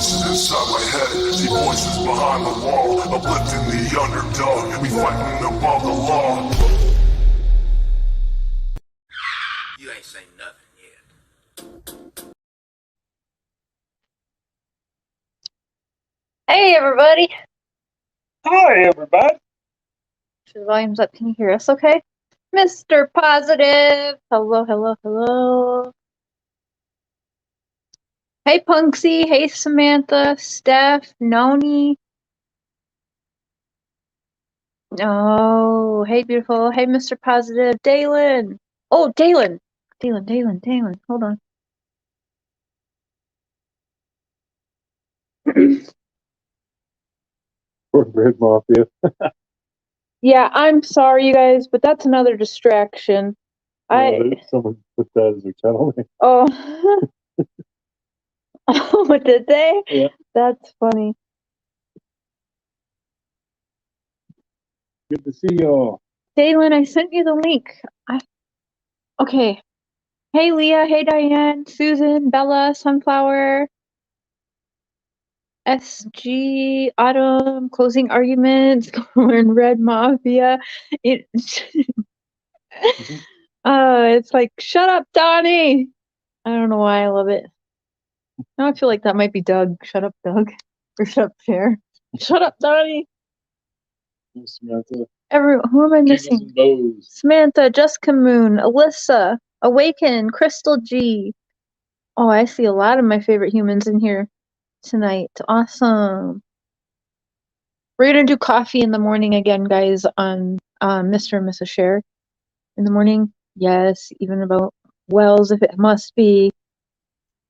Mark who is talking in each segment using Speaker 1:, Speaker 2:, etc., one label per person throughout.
Speaker 1: voices inside my head. See voices behind the wall, uplifting the underdog. We fighting above the law.
Speaker 2: You ain't saying nothing yet.
Speaker 3: Hey, everybody.
Speaker 4: Hi, everybody.
Speaker 3: The volume's up. Can you hear us okay? Mr. Positive. Hello, hello, hello. Hey, Punksy. Hey, Samantha, Steph, Noni. Oh, hey, beautiful. Hey, Mr. Positive. Dalen. Oh, Dalen. Dalen. Hold on.
Speaker 4: Red Mafia.
Speaker 3: Yeah, I'm sorry, you guys, but that's another distraction.
Speaker 4: Someone put that as their channel name.
Speaker 3: Oh. Oh, did they?
Speaker 4: Yeah.
Speaker 3: That's funny.
Speaker 4: Good to see y'all.
Speaker 3: Dalen, I sent you the link. Okay. Hey, Leah. Hey, Diane. Susan, Bella, Sunflower, SG, Autumn, Closing Arguments, Corn, Red Mafia. It's like, shut up, Donnie. I don't know why I love it. Now I feel like that might be Doug. Shut up, Doug. Or shut up, Cher. Shut up, Donnie.
Speaker 4: Samantha.
Speaker 3: Who am I missing? Samantha, Jessica Moon, Alyssa, Awaken, Crystal G. Oh, I see a lot of my favorite humans in here tonight. Awesome. We're gonna do coffee in the morning again, guys, on Mr. and Mrs. Cher. In the morning, yes, even about Wells if it must be.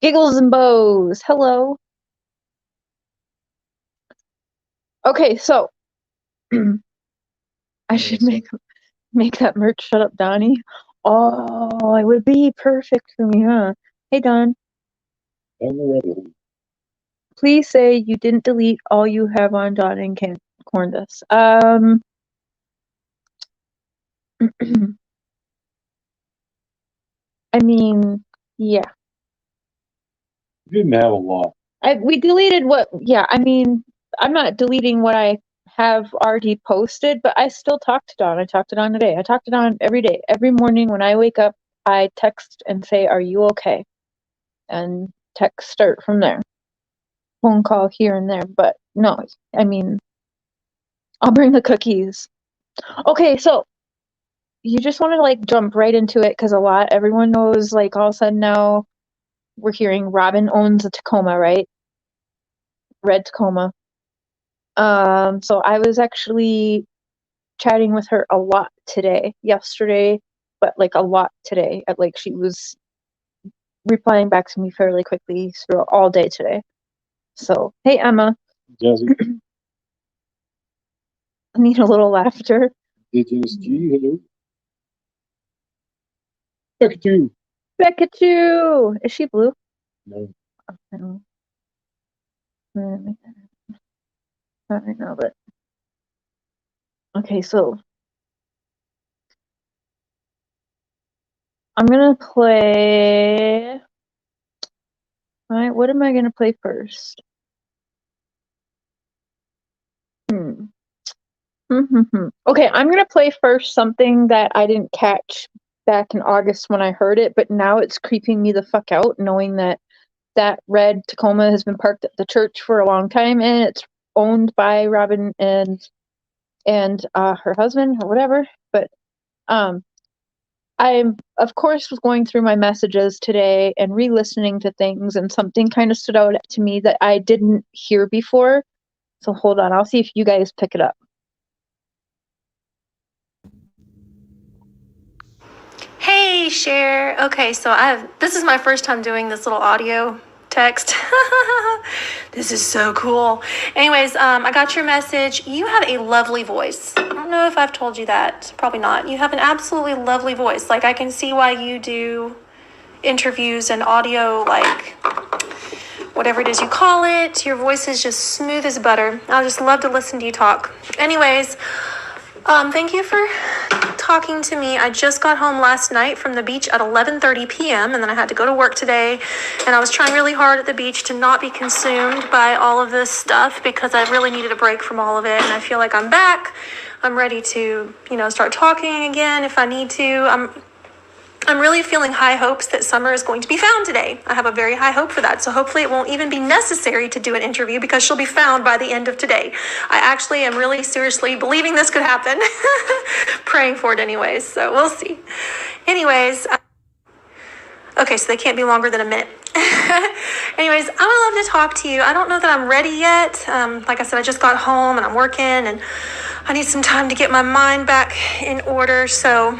Speaker 3: Giggles and Bows, hello. Okay, so I should make that merch. Shut up, Donnie. Oh, it would be perfect for me, huh? Hey, Don. Please say you didn't delete all you have on Don and corn this. I mean, yeah.
Speaker 4: You didn't have a lot.
Speaker 3: We deleted what? Yeah, I mean, I'm not deleting what I have already posted, but I still talk to Don. I talk to Don today. I talk to Don every day. Every morning when I wake up, I text and say, "Are you okay?" And text start from there. Phone call here and there, but no, I mean, I'll bring the cookies. Okay, so you just want to like jump right into it because everyone knows, like, all of a sudden now we're hearing Robin owns a Tacoma, right? Red Tacoma. So I was actually chatting with her a lot yesterday, but like a lot today. Like she was replying back to me fairly quickly through all day today. So, hey, Emma.
Speaker 4: Jazzy.
Speaker 3: I need a little laughter.
Speaker 4: DJSG, hello.
Speaker 3: Pikachu! Is she blue?
Speaker 4: No.
Speaker 3: I don't know. Not right now, but okay, so I'm gonna play. Alright, what am I gonna play first? Okay, I'm gonna play first something that I didn't catch back in August when I heard it, but now it's creeping me the fuck out, knowing that red Tacoma has been parked at the church for a long time, and it's owned by Robin and her husband or whatever. But I, of course, was going through my messages today and re-listening to things, and something kind of stood out to me that I didn't hear before. So hold on, I'll see if you guys pick it up.
Speaker 5: Hey, Cher. Okay, so this is my first time doing this little audio text. This is so cool. Anyways, I got your message. You have a lovely voice. I don't know if I've told you that. Probably not. You have an absolutely lovely voice. Like, I can see why you do interviews and audio, like, whatever it is you call it. Your voice is just smooth as butter. I just love to listen to you talk. Anyways, thank you for talking to me. I just got home last night from the beach at 11:30 p.m. and then I had to go to work today. And I was trying really hard at the beach to not be consumed by all of this stuff because I really needed a break from all of it. And I feel like I'm back. I'm ready to, start talking again if I need to. I'm really feeling high hopes that Summer is going to be found today. I have a very high hope for that. So hopefully it won't even be necessary to do an interview because she'll be found by the end of today. I actually am really seriously believing this could happen. Praying for it anyways. So we'll see. Anyways. Okay, so they can't be longer than a minute. Anyways, I would love to talk to you. I don't know that I'm ready yet. Like I said, I just got home and I'm working and I need some time to get my mind back in order. So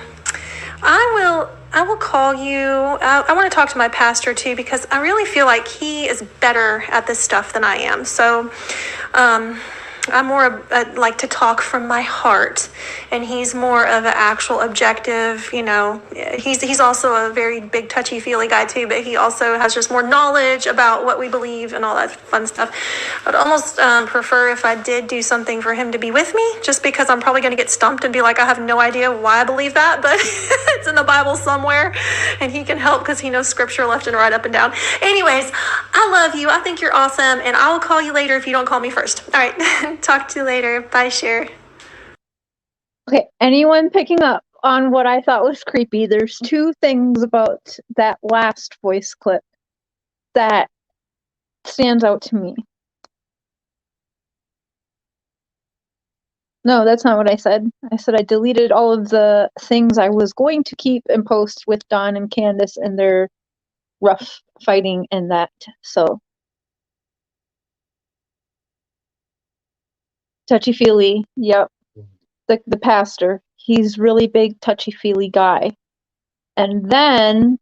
Speaker 5: I will call you. I want to talk to my pastor too because I really feel like he is better at this stuff than I am. So I'm more like to talk from my heart, and he's more of an actual objective. He's also a very big touchy-feely guy too, but he also has just more knowledge about what we believe and all that fun stuff. I'd almost prefer if I did do something for him to be with me, just because I'm probably going to get stumped and be like, I have no idea why I believe that, but it's in the Bible somewhere, and he can help because he knows scripture left and right, up and down. Anyways, I love you. I think you're awesome, and I will call you later if you don't call me first. All right. Talk to you later. Bye, Cher.
Speaker 3: Okay, anyone picking up on what I thought was creepy? There's two things about that last voice clip that stands out to me. No, that's not what I said. I said I deleted all of the things I was going to keep and post with Don and Candace and their rough fighting and that. So Touchy-Feely, yep. The pastor, he's really big touchy-feely guy. And then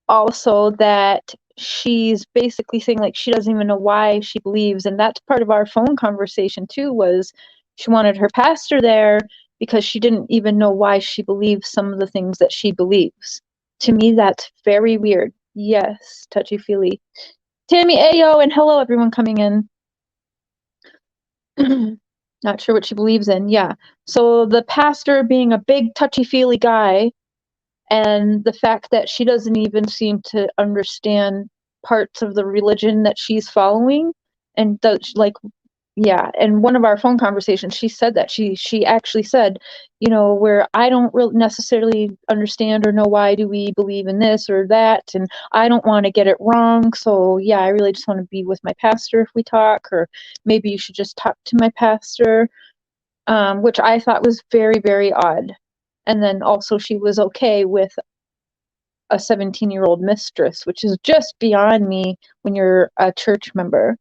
Speaker 3: also that she's basically saying like she doesn't even know why she believes, and that's part of our phone conversation too, was she wanted her pastor there because she didn't even know why she believes some of the things that she believes. To me, that's very weird. Yes, touchy-feely. Tammy Ayo, and hello everyone coming in. Not sure what she believes in. Yeah. So the pastor being a big touchy-feely guy, and the fact that she doesn't even seem to understand parts of the religion that she's following, and does yeah. And one of our phone conversations, she said that she actually said, where I don't really necessarily understand or know why do we believe in this or that, and I don't want to get it wrong. So yeah, I really just want to be with my pastor if we talk, or maybe you should just talk to my pastor, which I thought was very, very odd. And then also she was okay with a 17-year-old mistress, which is just beyond me when you're a church member.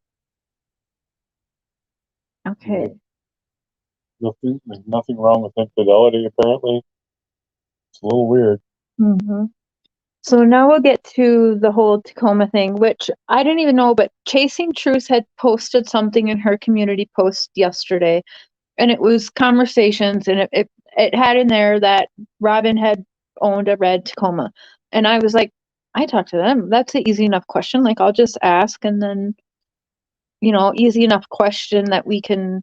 Speaker 3: Okay.
Speaker 4: Nothing wrong with infidelity, apparently. It's a little weird.
Speaker 3: Mm-hmm. So now we'll get to the whole Tacoma thing, which I didn't even know, but Chasing Truth had posted something in her community post yesterday, and it was conversations, and it had in there that Robin had owned a red Tacoma. And I was like, I talked to them. That's an easy enough question. Like, I'll just ask, and then, easy enough question that we can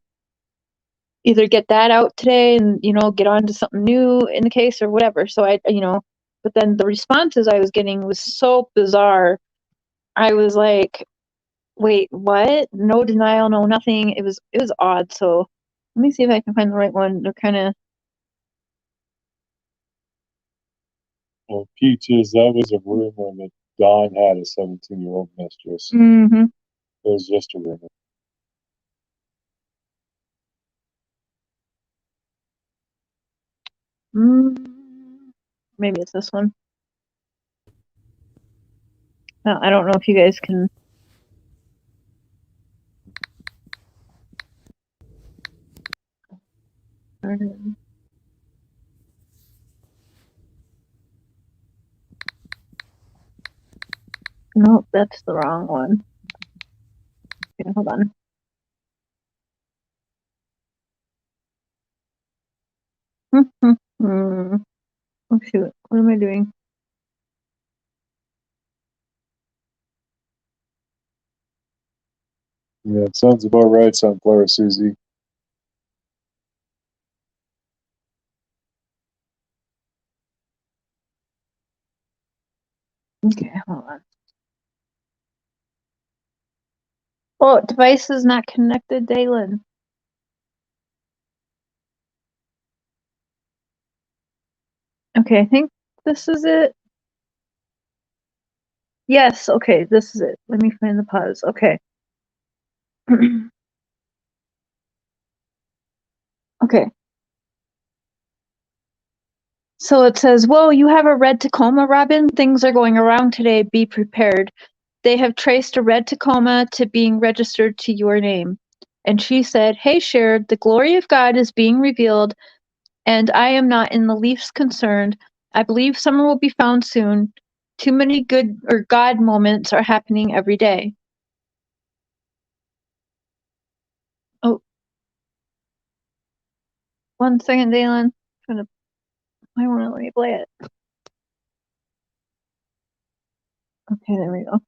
Speaker 3: either get that out today and, get on to something new in the case or whatever. So but then the responses I was getting was so bizarre. I was like, wait, what? No denial, no nothing. It was odd. So let me see if I can find the right one. They're kind of.
Speaker 4: Well, Peaches, that was a rumor that Don had a 17-year-old mistress.
Speaker 3: Mm-hmm.
Speaker 4: It was just a rumor.
Speaker 3: Maybe it's this one. No, I don't know if you guys can. No, that's the wrong one. Okay, hold on. Oh shoot, what am I doing?
Speaker 4: Yeah, it sounds about right, Sunflower, Susie.
Speaker 3: Okay, hold on. Oh, device is not connected, Dalen. Okay, I think this is it. Yes, okay, this is it. Let me find the pause. Okay. Okay. So it says, whoa, you have a red Tacoma, Robin? Things are going around today. Be prepared. They have traced a red Tacoma to being registered to your name. And she said, hey, Cher, the glory of God is being revealed, and I am not in the least concerned. I believe summer will be found soon. Too many good or God moments are happening every day. Oh, one second, Dalen. I want to let me play it. Okay, there we go.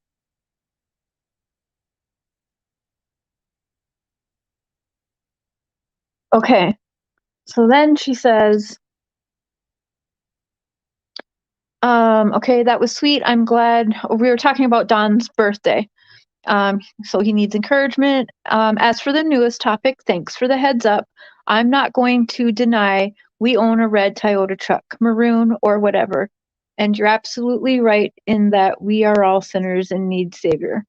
Speaker 3: Okay, so then she says, okay, that was sweet. I'm glad. We were talking about Don's birthday. So he needs encouragement. As for the newest topic, thanks for the heads up. I'm not going to deny we own a red Toyota truck, maroon or whatever. And you're absolutely right in that we are all sinners and need savior.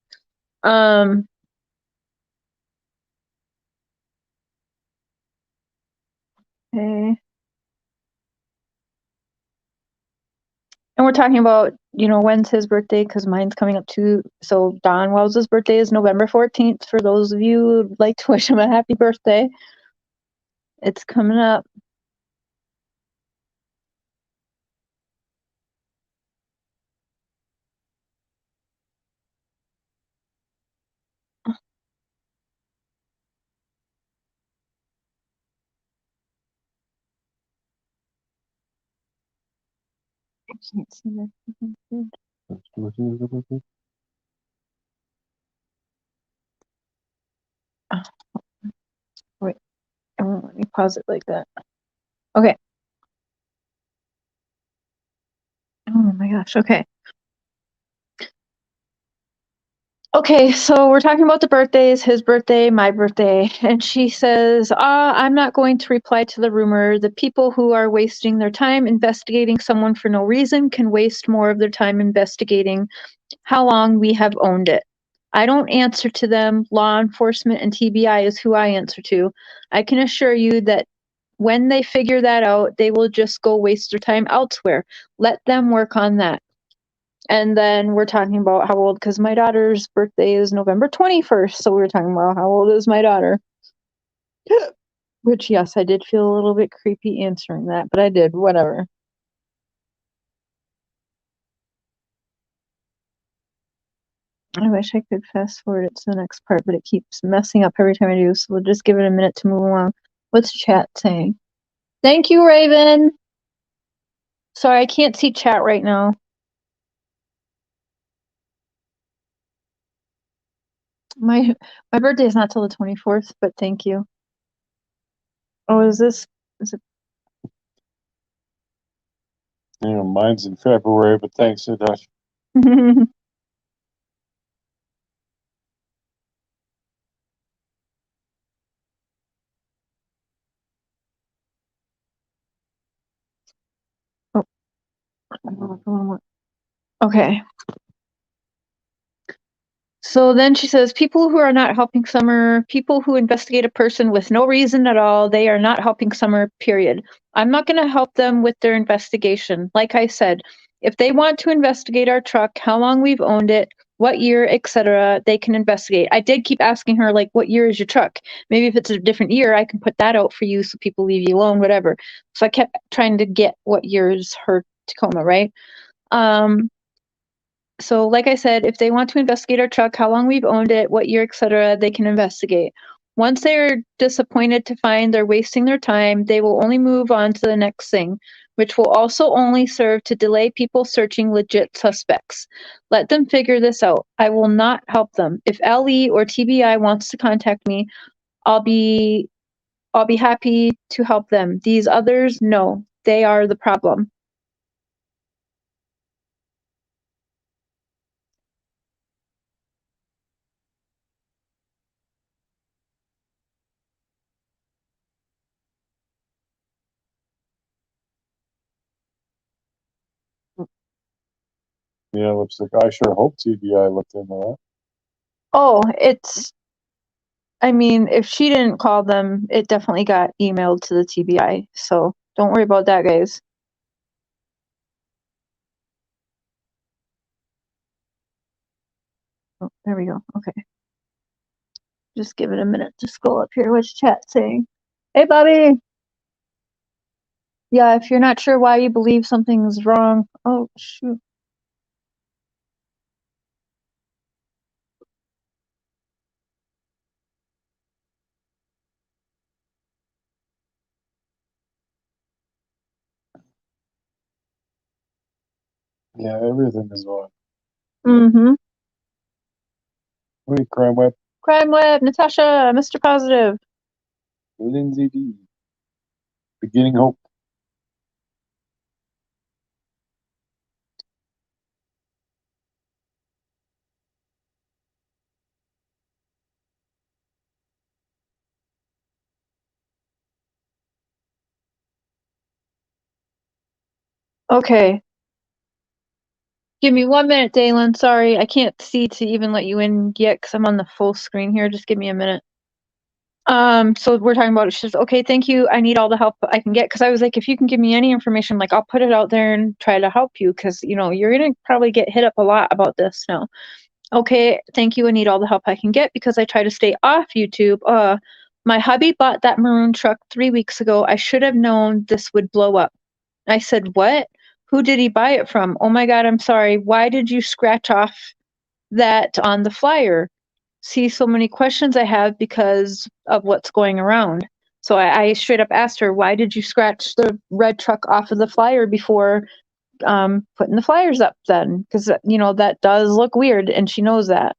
Speaker 3: Okay. And we're talking about, when's his birthday, because mine's coming up too. So Don Wells' birthday is November 14th. For those of you who'd like to wish him a happy birthday, it's coming up. I can't see that. Oh, wait, let me pause it like that. Okay. Oh my gosh. Okay. Okay, so we're talking about the birthdays, his birthday, my birthday, and she says, I'm not going to reply to the rumor. The people who are wasting their time investigating someone for no reason can waste more of their time investigating how long we have owned it. I don't answer to them. Law enforcement and TBI is who I answer to. I can assure you that when they figure that out, they will just go waste their time elsewhere. Let them work on that. And then we're talking about how old, because my daughter's birthday is November 21st. So we were talking about how old is my daughter. Which, yes, I did feel a little bit creepy answering that, but I did, whatever. I wish I could fast forward it to the next part, but it keeps messing up every time I do. So we'll just give it a minute to move along. What's chat saying? Thank you, Raven. Sorry, I can't see chat right now. My birthday is not till the 24th, but thank you. Oh, is it?
Speaker 4: Mine's in February, but thanks, Dutch.
Speaker 3: Oh. Okay. So then she says, people who are not helping Summer, people who investigate a person with no reason at all, they are not helping Summer, period. I'm not going to help them with their investigation. Like I said, if they want to investigate our truck, how long we've owned it, what year, etc., they can investigate. I did keep asking her, like, what year is your truck? Maybe if it's a different year, I can put that out for you so people leave you alone, whatever. So I kept trying to get what year is her Tacoma, right? So like I said, if they want to investigate our truck, how long we've owned it, what year, etc., they can investigate. Once they're disappointed to find they're wasting their time, they will only move on to the next thing, which will also only serve to delay people searching legit suspects. Let them figure this out. I will not help them. If LE or TBI wants to contact me, I'll be happy to help them. These others, no, they are the problem.
Speaker 4: Yeah, lipstick. I sure hope TBI looked into that.
Speaker 3: Oh, I mean, if she didn't call them, it definitely got emailed to the TBI. So don't worry about that, guys. Oh, there we go. Okay. Just give it a minute to scroll up here. What's chat saying? Hey, Bobby. Yeah, if you're not sure why you believe something's wrong. Oh, shoot.
Speaker 4: Yeah, everything is on.
Speaker 3: Mm-hmm.
Speaker 4: Wait, Crime Web.
Speaker 3: Crime Web, Natasha, Mr. Positive.
Speaker 4: Lindsay D. Beginning Hope.
Speaker 3: Okay. Give me 1 minute, Dalen. Sorry, I can't see to even let you in yet because I'm on the full screen here. Just give me a minute. So we're talking about it. She says, okay, thank you. I need all the help I can get. Cause I was like, if you can give me any information, like I'll put it out there and try to help you. Cause you're going to probably get hit up a lot about this now. Okay, thank you. I need all the help I can get because I try to stay off YouTube. My hubby bought that maroon truck 3 weeks ago. I should have known this would blow up. I said, what? Who did he buy it from? Oh my God, I'm sorry. Why did you scratch off that on the flyer? See, so many questions I have because of what's going around. So I straight up asked her, why did you scratch the red truck off of the flyer before putting the flyers up then? Because, that does look weird and she knows that.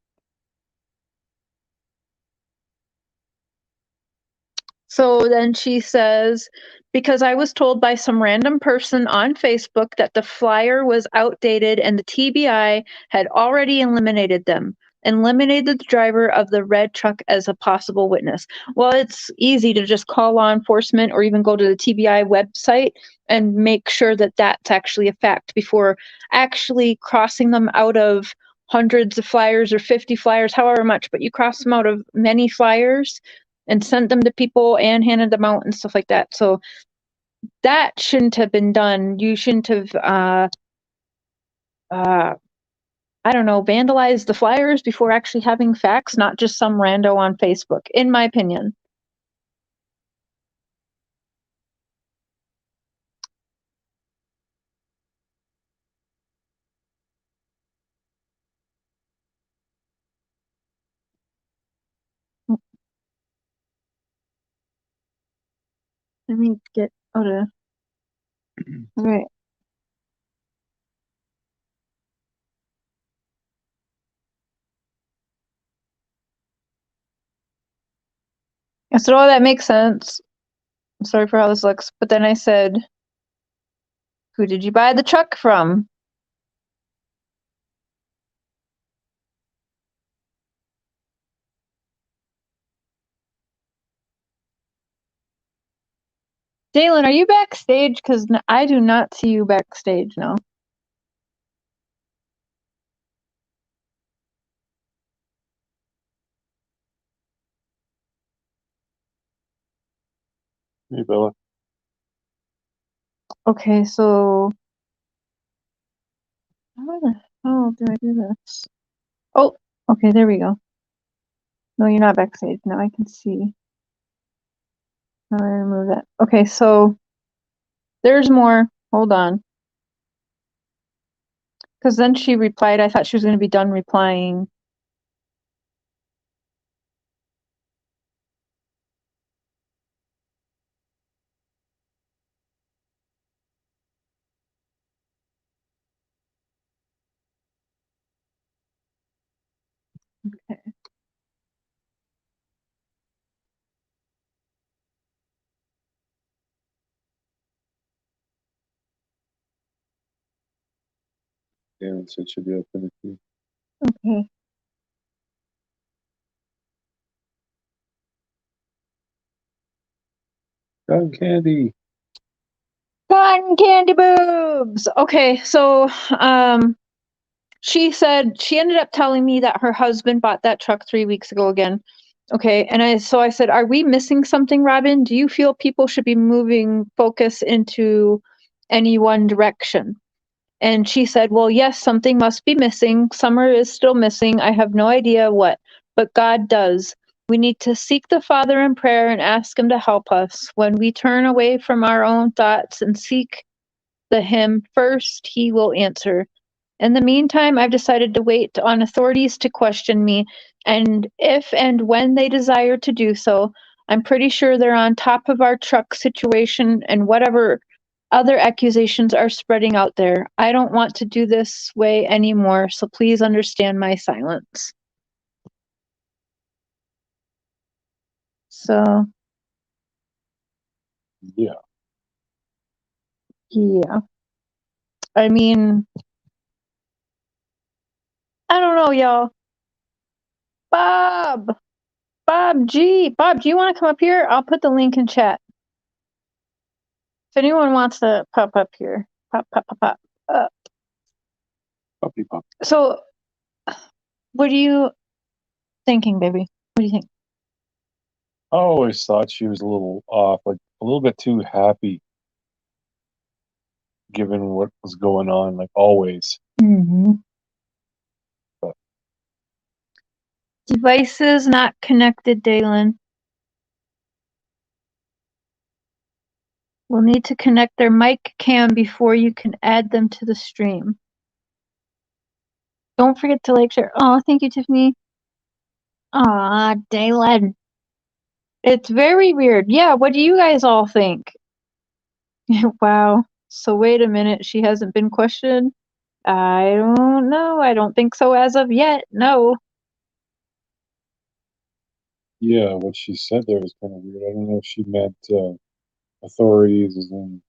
Speaker 3: So then she says, because I was told by some random person on Facebook that the flyer was outdated and the TBI had already eliminated them, eliminated the driver of the red truck as a possible witness. Well, it's easy to just call law enforcement or even go to the TBI website and make sure that that's actually a fact before actually crossing them out of hundreds of flyers or 50 flyers, however much, but you cross them out of many flyers and sent them to people and handed them out and stuff like that. So that shouldn't have been done. You shouldn't have, I don't know, vandalized the flyers before actually having facts, not just some rando on Facebook, in my opinion. Let me get out of. All right. I said, oh, that makes sense. I'm sorry for how this looks. But then I said, who did you buy the truck from? Dalen, are you backstage? Because I do not see you backstage now.
Speaker 4: Hey, Bella.
Speaker 3: Okay, so how the hell do I do this? Oh, okay, there we go. No, you're not backstage. Now I can see. How do I remove that? Okay, so there's more. Hold on. Because then she replied, I thought she was going to be done replying. Okay.
Speaker 4: Yeah, so it should be up in the feed.
Speaker 3: Okay.
Speaker 4: Gun candy.
Speaker 3: Cotton candy boobs. Okay, so she said she ended up telling me that her husband bought that truck 3 weeks ago again. Okay, and I said, are we missing something, Robin? Do you feel people should be moving focus into any one direction? And she said, well, yes, something must be missing. Summer is still missing. I have no idea what, but God does. We need to seek the Father in prayer and ask him to help us. When we turn away from our own thoughts and seek him first, he will answer. In the meantime, I've decided to wait on authorities to question me, and if and when they desire to do so, I'm pretty sure they're on top of our truck situation and whatever other accusations are spreading out there. I don't want to do this way anymore, so please understand my silence. So,
Speaker 4: Yeah.
Speaker 3: yeah. I mean, I don't know, y'all. Bob, do you want to come up here? I'll put the link in chat. If anyone wants to pop up here, pop.
Speaker 4: Puppy pop.
Speaker 3: So, what are you thinking, baby? What do you think?
Speaker 4: I always thought she was a little off, like a little bit too happy, given what was going on, like always.
Speaker 3: Mm-hmm.
Speaker 4: But
Speaker 3: Devices not connected, Dalen. We'll need to connect their mic cam before you can add them to the stream. Don't forget to like, share. Oh, thank you, Tiffany. Aw, Dalen. It's very weird. Yeah, what do you guys all think? Wow. So wait a minute, she hasn't been questioned? I don't know. I don't think so as of yet. No.
Speaker 4: yeah, what she said there was kind of weird. I don't know if she meant authorities as in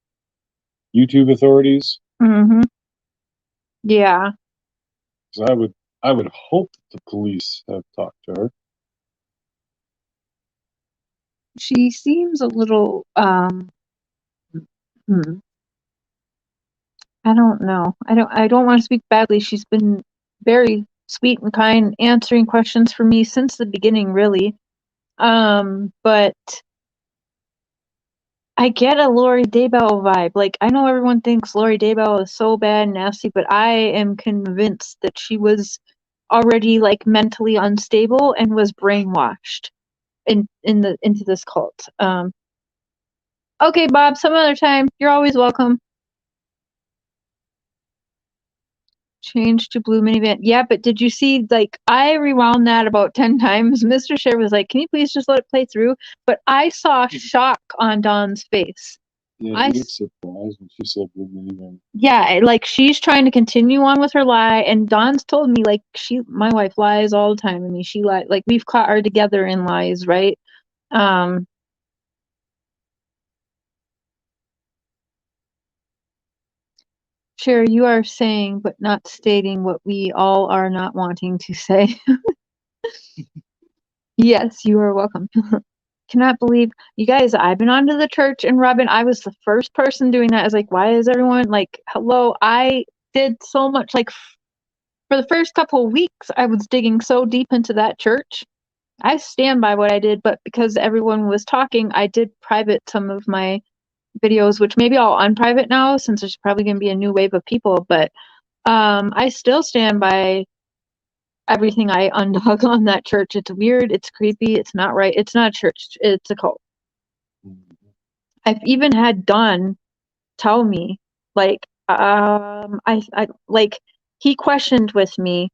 Speaker 4: YouTube authorities.
Speaker 3: Mm-hmm. Yeah.
Speaker 4: Because I would hope that the police have talked to her.
Speaker 3: She seems a little I don't know. I don't want to speak badly. She's been very sweet and kind, answering questions for me since the beginning, really. But I get a Lori Daybell vibe. Like, I know everyone thinks Lori Daybell is so bad and nasty, but I am convinced that she was already like mentally unstable and was brainwashed into this cult. Okay, Bob, some other time. You're always welcome. Change to blue minivan. Yeah, but did you see, like, I rewound that about 10 times. Mr. Cher was like, can you please just let it play through? But I saw shock on Dawn's face.
Speaker 4: Yeah,
Speaker 3: I
Speaker 4: he was surprised when she said blue minivan.
Speaker 3: Yeah, like, she's trying to continue on with her lie, and Dawn's told me, like, my wife lies all the time. I mean, she lied, like, we've caught her together in lies, right? Cher, you are saying but not stating what we all are not wanting to say. Yes, you are welcome. Cannot believe you guys. I've been onto the church, and Robin, I was the first person doing that. I was like, why is everyone like, hello? I did so much. Like, for the first couple of weeks, I was digging so deep into that church. I stand by what I did, but because everyone was talking, I did private some of my videos, which maybe I'll unprivate now since there's probably going to be a new wave of people. But I still stand by everything I undug on that church. It's weird. It's creepy. It's not right. It's not a church. It's a cult. I've even had Don tell me, like, I like, he questioned with me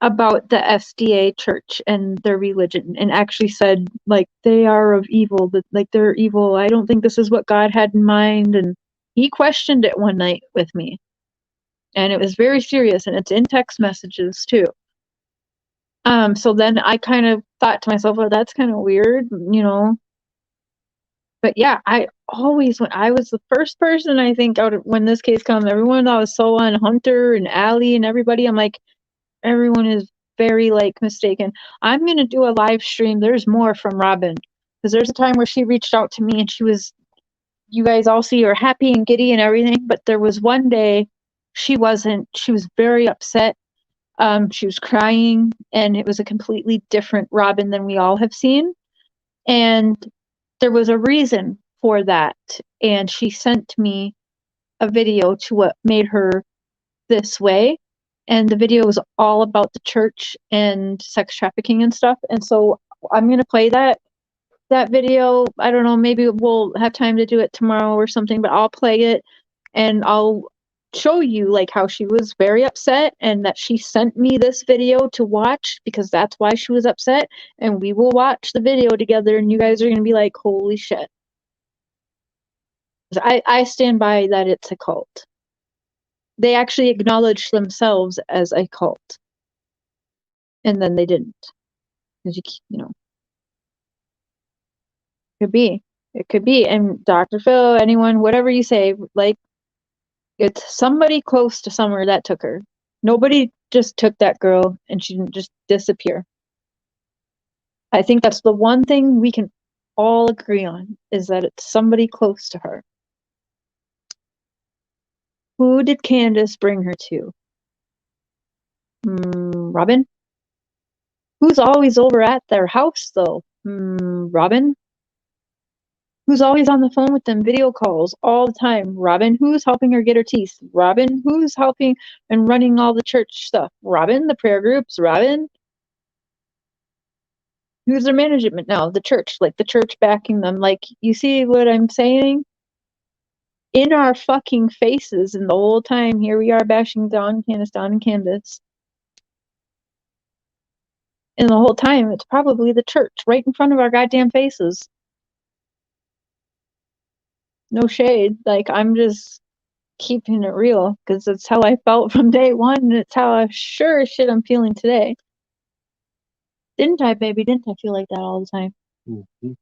Speaker 3: about the SDA church and their religion, and actually said, like, they are of evil, that, like, they're evil. I don't think this is what God had in mind. And he questioned it one night with me, and it was very serious, and it's in text messages too. So then I kind of thought to myself, well, that's kind of weird, you know. But yeah, I always, when I was the first person, I think, out of, when this case comes, everyone thought was so on Hunter and Allie and everybody. I'm like, everyone is very, like, mistaken. I'm going to do a live stream. There's more from Robin, because there's a time where she reached out to me and she was, you guys all see her happy and giddy and everything. But there was one day she wasn't. She was very upset. She was crying, and it was a completely different Robin than we all have seen. And there was a reason for that. And she sent me a video to what made her this way. And the video was all about the church and sex trafficking and stuff. And so I'm going to play that video. I don't know, maybe we'll have time to do it tomorrow or something, but I'll play it and I'll show you like how she was very upset and that she sent me this video to watch because that's why she was upset, and we will watch the video together and you guys are going to be like, holy shit. I stand by that it's a cult. They actually acknowledged themselves as a cult. And then they didn't. Because you know. Could be. It could be. And Dr. Phil, anyone, whatever you say, like, it's somebody close to Summer that took her. Nobody just took that girl and she didn't just disappear. I think that's the one thing we can all agree on, is that it's somebody close to her. Who did Candace bring her to? Robin? Who's always over at their house, though? Robin? Who's always on the phone with them, video calls all the time? Robin. Who's helping her get her teeth? Robin. Who's helping and running all the church stuff? Robin. The prayer groups? Robin. Who's their management now? The church. Like, the church backing them. Like, you see what I'm saying? In our fucking faces, and the whole time here we are bashing Dawn and Candace. And the whole time it's probably the church right in front of our goddamn faces. No shade. Like, I'm just keeping it real because that's how I felt from day one, and it's how I sure as shit I'm feeling today. Didn't I, baby? Didn't I feel like that all the time?
Speaker 4: Mm-hmm.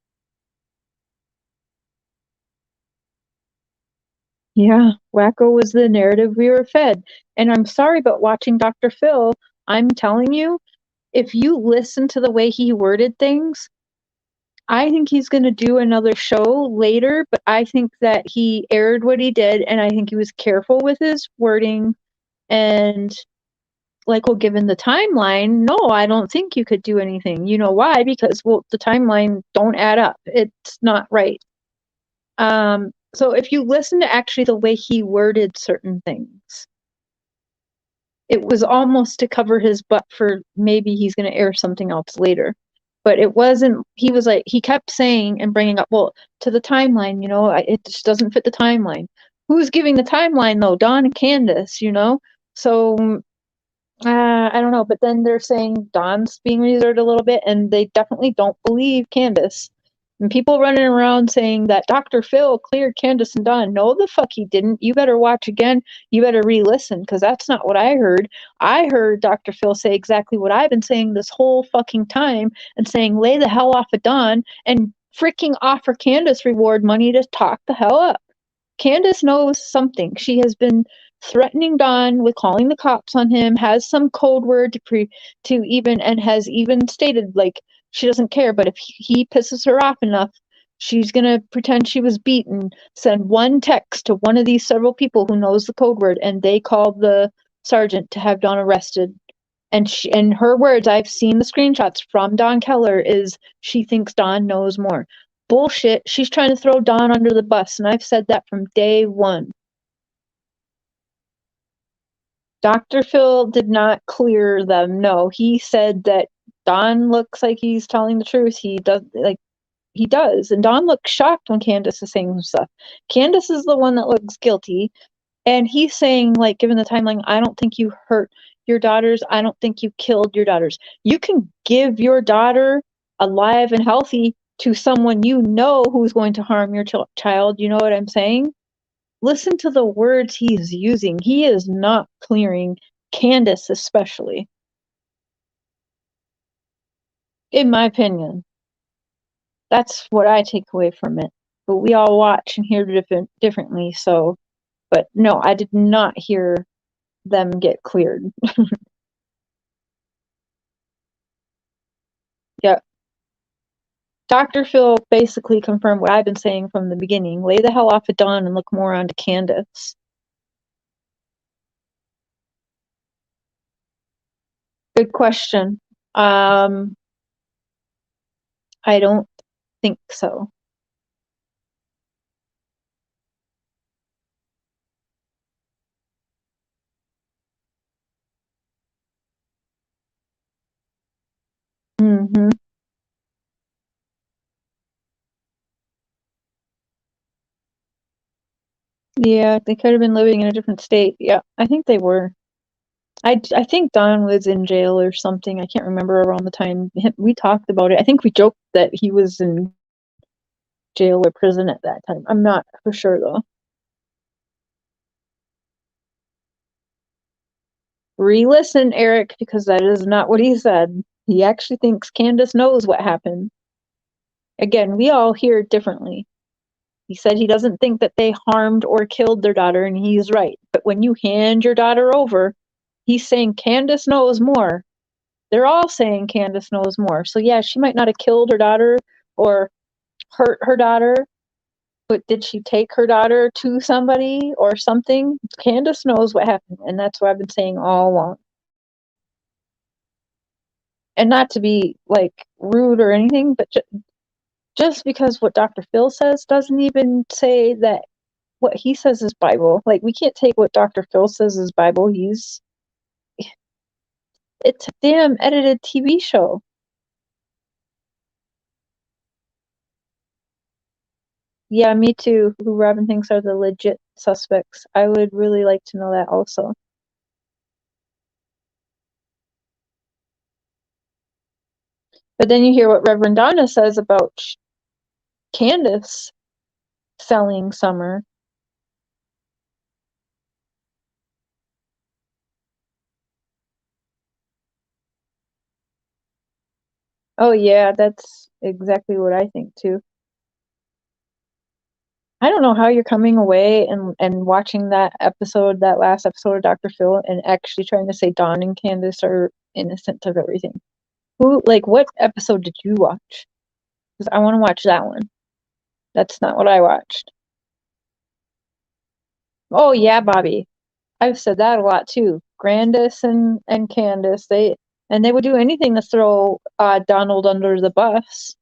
Speaker 3: Yeah, wacko was the narrative we were fed. And I'm sorry, but watching Dr. Phil, I'm telling you, if you listen to the way he worded things, I think he's going to do another show later, but I think that he aired what he did, and I think he was careful with his wording. And, like, well, given the timeline, no, I don't think you could do anything. You know why? Because, well, the timeline don't add up. It's not right. So if you listen to actually the way he worded certain things, it was almost to cover his butt for maybe he's going to air something else later. But it wasn't, he was like, he kept saying and bringing up, well, to the timeline, you know, it just doesn't fit the timeline. Who's giving the timeline, though? Dawn and Candace, you know? So, I don't know. But then they're saying Dawn's being reserved a little bit, and they definitely don't believe Candace. And people running around saying that Dr. Phil cleared Candace and Dawn. No, the fuck he didn't. You better watch again. You better re-listen, because that's not what I heard. I heard Dr. Phil say exactly what I've been saying this whole fucking time, and saying lay the hell off of Dawn and freaking offer Candace reward money to talk the hell up. Candace knows something. She has been threatening Dawn with calling the cops on him, has some code word and has even stated, like, she doesn't care, but if he pisses her off enough, she's going to pretend she was beaten, send one text to one of these several people who knows the code word, and they call the sergeant to have Dawn arrested. And in her words, I've seen the screenshots from Dawn Keller, is she thinks Dawn knows more. Bullshit. She's trying to throw Dawn under the bus, and I've said that from day one. Dr. Phil did not clear them. No, he said that Dawn looks like he's telling the truth. He does. And Dawn looks shocked when Candace is saying stuff. Candace is the one that looks guilty. And he's saying, like, given the timeline, I don't think you hurt your daughters. I don't think you killed your daughters. You can give your daughter alive and healthy to someone you know who's going to harm your child. You know what I'm saying? Listen to the words he's using. He is not clearing Candace, especially. In my opinion. That's what I take away from it. But we all watch and hear differently, so. But no, I did not hear them get cleared. Yeah. Dr. Phil basically confirmed what I've been saying from the beginning. Lay the hell off of Dawn and look more onto Candace. Good question. I don't think so. Mm-hmm. Yeah, they could have been living in a different state. Yeah, I think they were. I think Don was in jail or something. I can't remember around the time we talked about it. I think we joked that he was in jail or prison at that time. I'm not for sure though. Re-listen, Eric, because that is not what he said. He actually thinks Candace knows what happened. Again, we all hear it differently. He said he doesn't think that they harmed or killed their daughter, and he's right. But when you hand your daughter over, he's saying Candace knows more. They're all saying Candace knows more. So yeah, she might not have killed her daughter or hurt her daughter, but did she take her daughter to somebody or something? Candace knows what happened, and that's what I've been saying all along. And not to be like rude or anything, but just because what Dr. Phil says doesn't even say that what he says is Bible. Like, we can't take what Dr. Phil says is Bible. It's a damn edited TV show. Yeah, me too. Who Robin thinks are the legit suspects. I would really like to know that also. But then you hear what Reverend Donna says about Candace selling Summer. Oh yeah, that's exactly what I think too. I don't know how you're coming away and watching that last episode of Dr. Phil, and actually trying to say Dawn and Candace are innocent of everything. What episode did you watch? Because I want to watch that one. That's not what I watched. Oh yeah, Bobby. I've said that a lot too. Grandis and Candace, they would do anything to throw Donald under the bus.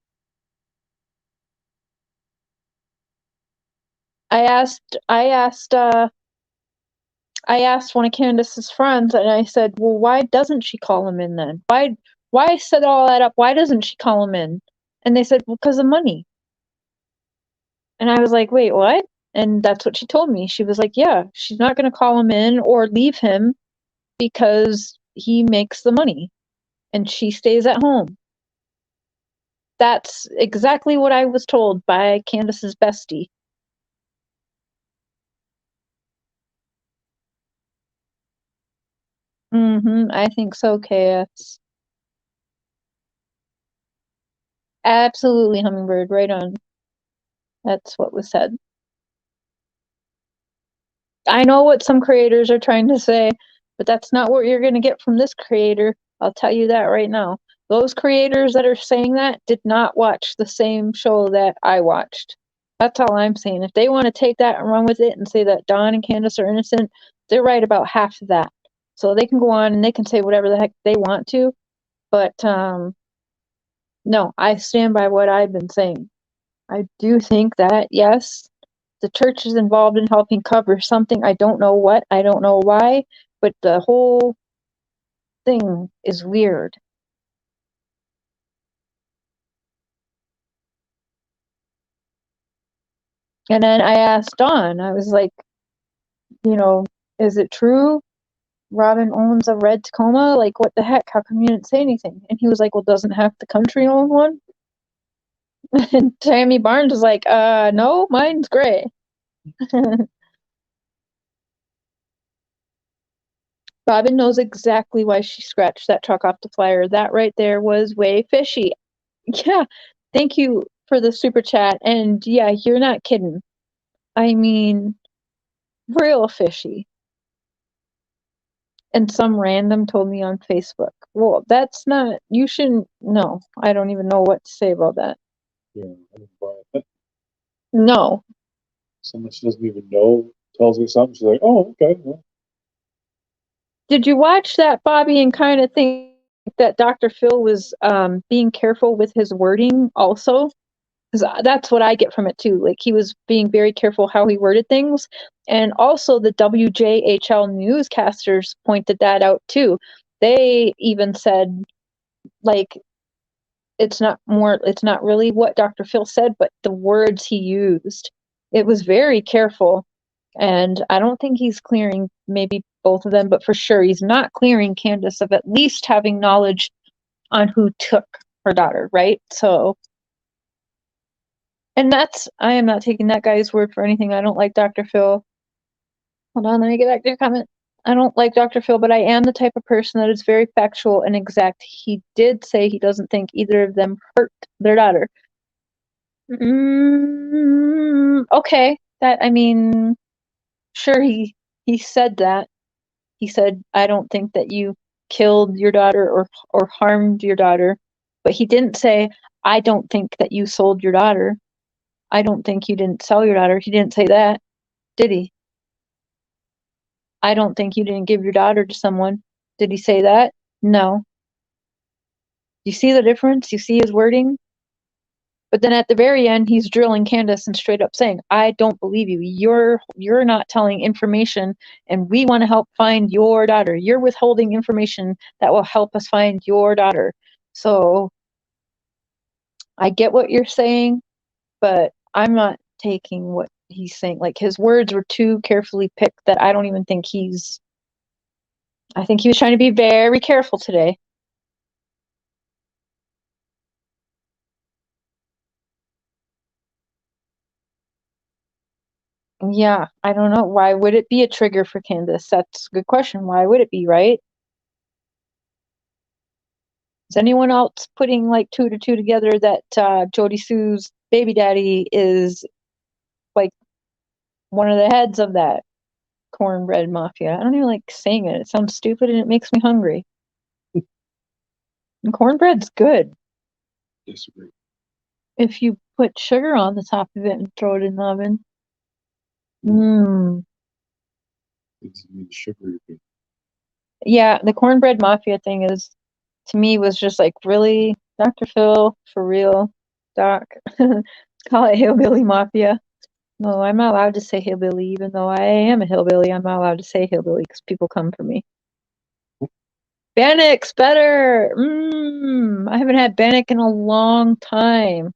Speaker 3: I asked one of Candace's friends, and I said, "Well, why doesn't she call him in then? Why set all that up? Why doesn't she call him in?" And they said, "Well, because of money." And I was like, "Wait, what?" And that's what she told me. She was like, "Yeah, she's not going to call him in or leave him because he makes the money, and she stays at home." That's exactly what I was told by Candace's bestie. I think so, KS. Absolutely, Hummingbird, right on. That's what was said. I know what some creators are trying to say, but that's not what you're going to get from this creator. I'll tell you that right now. Those creators that are saying that did not watch the same show that I watched. That's all I'm saying. If they want to take that and run with it and say that Dawn and Candace are innocent, they're right about half of that. So they can go on and they can say whatever the heck they want to. But no, I stand by what I've been saying. I do think that, yes, the church is involved in helping cover something. I don't know what, I don't know why, but the whole thing is weird. And then I asked Don, I was like, is it true Robin owns a red Tacoma? Like, what the heck? How come you didn't say anything? And he was like, well, doesn't half the country own one? And Tammy Barnes was like, no, mine's gray. Robin knows exactly why she scratched that truck off the flyer. That right there was way fishy. Yeah, thank you for the super chat. And yeah, you're not kidding. I mean, real fishy. And some random told me on Facebook. Well, that's not, you shouldn't, no, I don't even know what to say about that.
Speaker 4: Yeah, I didn't buy it.
Speaker 3: No.
Speaker 4: Someone she doesn't even know tells me something. She's like, "Oh, okay." Well.
Speaker 3: Did you watch that, Bobby, and kind of think that Dr. Phil was being careful with his wording also, because that's what I get from it too. Like, he was being very careful how he worded things. And also the WJHL newscasters pointed that out too. They even said, like, it's not really what Dr. Phil said, but the words he used. It was very careful. And I don't think he's clearing maybe both of them, but for sure he's not clearing Candace of at least having knowledge on who took her daughter, right? So, and I am not taking that guy's word for anything. I don't like Dr. Phil. Hold on, let me get back to your comment. I don't like Dr. Phil, but I am the type of person that is very factual and exact. He did say he doesn't think either of them hurt their daughter. Okay, sure, he said that. He said, I don't think that you killed your daughter or harmed your daughter. But he didn't say, I don't think that you sold your daughter. I don't think you didn't sell your daughter. He didn't say that, did he? I don't think you didn't give your daughter to someone. Did he say that? No. You see the difference? You see his wording? But then at the very end, he's drilling Candace and straight up saying, I don't believe you. You're not telling information, and we want to help find your daughter. You're withholding information that will help us find your daughter. So I get what you're saying, but I'm not taking what he's saying. Like, his words were too carefully picked that I don't even think I think he was trying to be very careful today. Yeah, I don't know. Why would it be a trigger for Candace? That's a good question. Why would it be, right? Is anyone else putting like two to two together that Jody Sue's baby daddy is like one of the heads of that cornbread mafia? I don't even like saying it. It sounds stupid and it makes me hungry. And cornbread's good
Speaker 4: Disagree.
Speaker 3: if you put sugar on the top of it and throw it in the oven. Mmm.
Speaker 4: It's sugary.
Speaker 3: Yeah, the cornbread mafia thing to me was just like, really, Dr. Phil, for real, Doc, call it hillbilly mafia. No, I'm not allowed to say hillbilly, even though I am a hillbilly. I'm not allowed to say hillbilly because people come for me. Bannock's better. I haven't had Bannock in a long time.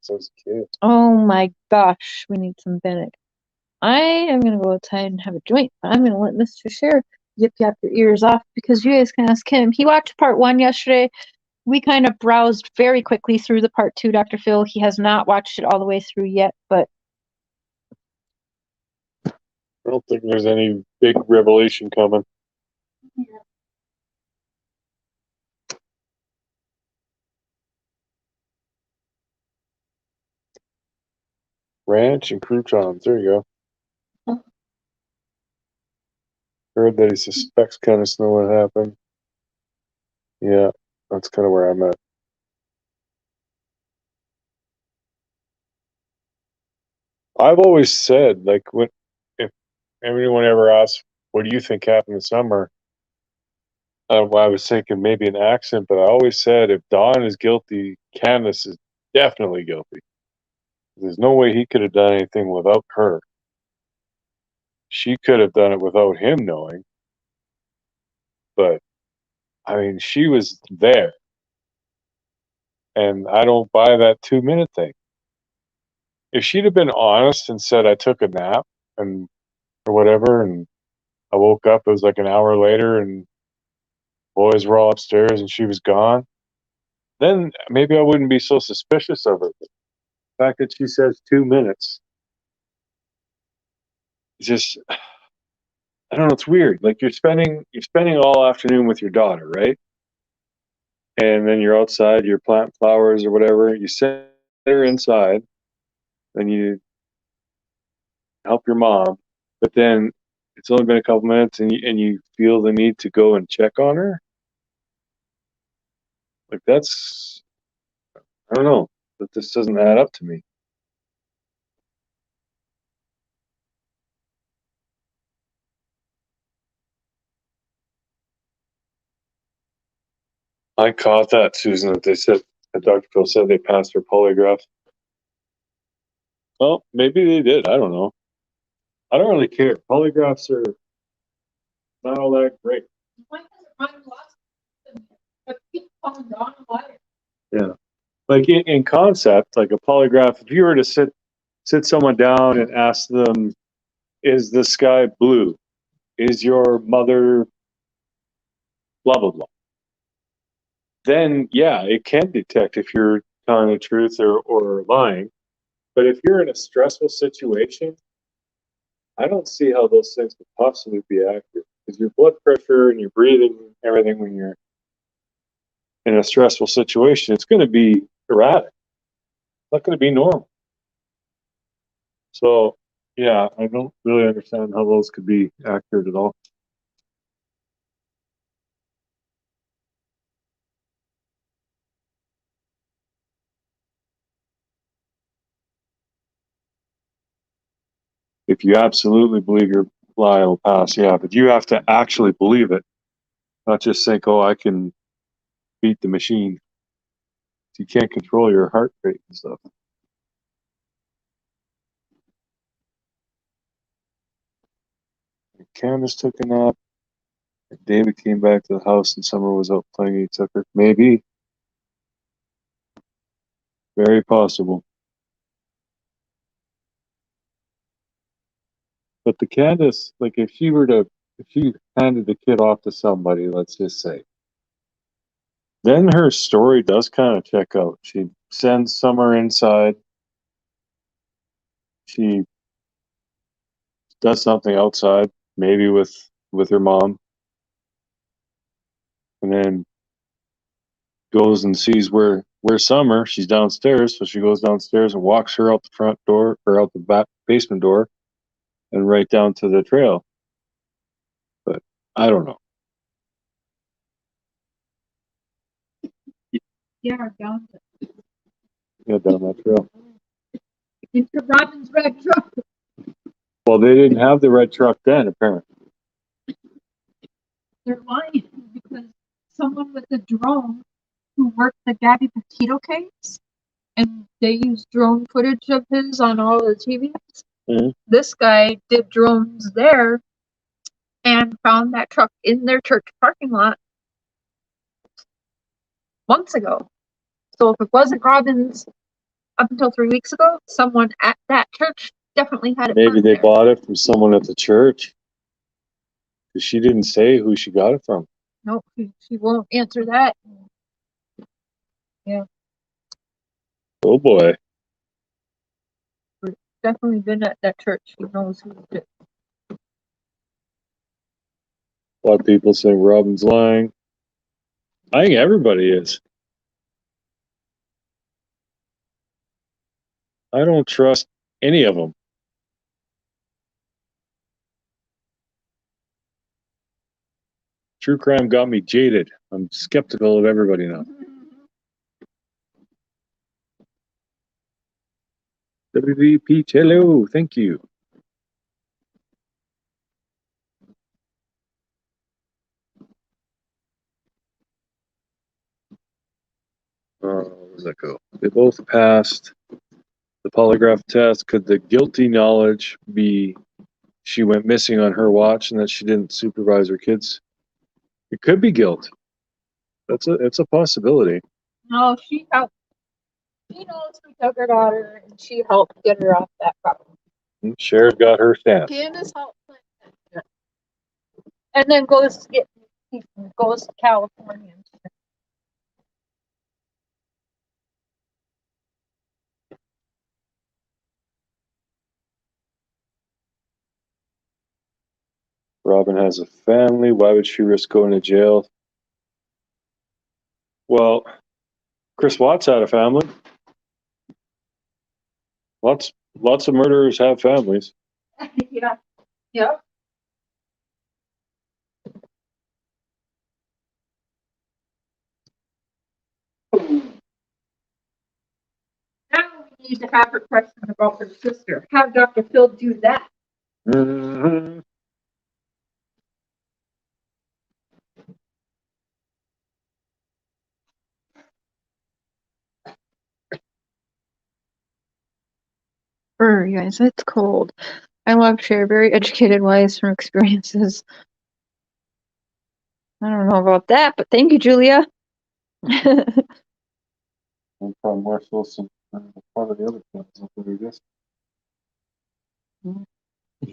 Speaker 4: Sounds cute.
Speaker 3: Oh my gosh, we need some Bannock. I am gonna go outside and have a joint. I'm gonna let Mr. Cher yip your ears off because you guys can ask him. He watched part 1 yesterday. We kind of browsed very quickly through the part 2, Dr. Phil. He has not watched it all the way through yet, but
Speaker 4: I don't think there's any big revelation coming. Ranch and croutons. There you go. Heard that he suspects kind of know what happened. Yeah, that's kind of where I'm at. I've always said, like, if anyone ever asks, what do you think happened this summer? I was thinking maybe an accident, but I always said if Don is guilty, Candace is definitely guilty. There's no way he could have done anything without her. She could have done it without him knowing. But, I mean, she was there. And I don't buy that 2-minute thing. If she'd have been honest and said, I took a nap or whatever, and I woke up, it was like an hour later, and boys were all upstairs and she was gone, then maybe I wouldn't be so suspicious of her. But the fact that she says 2 minutes, it's just, I don't know, it's weird. Like, you're spending all afternoon with your daughter, right? And then you're outside, you're planting flowers or whatever. You sit there inside, then you help your mom, but then it's only been a couple minutes, and you feel the need to go and check on her. Like, that's, I don't know, that this doesn't add up to me. I caught that, Susan, that they said, that Dr. Phil said they passed her polygraph. Well, maybe they did. I don't know. I don't really care. Polygraphs are not all that great. Yeah. Like in concept, like a polygraph, if you were to sit someone down and ask them, is the sky blue? Is your mother blah, blah, blah? Then, yeah, it can detect if you're telling the truth or lying. But if you're in a stressful situation, I don't see how those things could possibly be accurate. Because your blood pressure and your breathing, everything when you're in a stressful situation, it's going to be erratic. It's not going to be normal. So, yeah, I don't really understand how those could be accurate at all. If you absolutely believe your lie will pass, yeah, but you have to actually believe it, not just think, oh, I can beat the machine. You can't control your heart rate and stuff. Candace took a nap. David came back to the house and Summer was out playing. He took her. Maybe. Very possible. But the Candace, like if she handed the kid off to somebody, let's just say, then her story does kind of check out. She sends Summer inside. She does something outside, maybe with her mom, and then goes and sees where Summer. She's downstairs, so she goes downstairs and walks her out the front door or out the back basement door, and right down to the trail. But I don't know.
Speaker 3: Yeah, down
Speaker 4: That trail.
Speaker 3: into Robin's red truck.
Speaker 4: Well, they didn't have the red truck then, apparently.
Speaker 3: They're lying because someone with a drone who worked the Gabby Petito case, and they used drone footage of his on all the TVs.
Speaker 4: Mhm.
Speaker 3: This guy did drones there and found that truck in their church parking lot months ago. So if it wasn't Robin's up until 3 weeks ago, someone at that church definitely had it.
Speaker 4: Maybe they
Speaker 3: there.
Speaker 4: bought it from someone at the church. Because she didn't say who she got it from.
Speaker 3: No, she won't answer that. Yeah.
Speaker 4: Oh boy.
Speaker 3: Definitely been at that church. She knows who did it.
Speaker 4: A lot of people say Robin's lying. I think everybody is. I don't trust any of them. True crime got me jaded. I'm skeptical of everybody now. WV Peach, hello, thank you. Where's that go? They both passed the polygraph test. Could the guilty knowledge be she went missing on her watch and that she didn't supervise her kids? It could be guilt. It's a possibility.
Speaker 3: No, she helped. She knows who took her daughter, and she helped get her off that property.
Speaker 4: Cher got her stamp.
Speaker 3: Candace helped plant that. And then goes to California.
Speaker 4: Robin has a family. Why would she risk going to jail? Well, Chris Watts had a family. Lots of murderers have families.
Speaker 3: Yeah. Yeah. Now we need to have her question about her sister. Have Dr. Phil do that.
Speaker 4: Mm-hmm.
Speaker 3: You guys, it's cold. I love Cher, very educated, wise from experiences. I don't know about that, but thank you, Julia.
Speaker 4: I'm probably more social than part of the other ones up there, I guess. You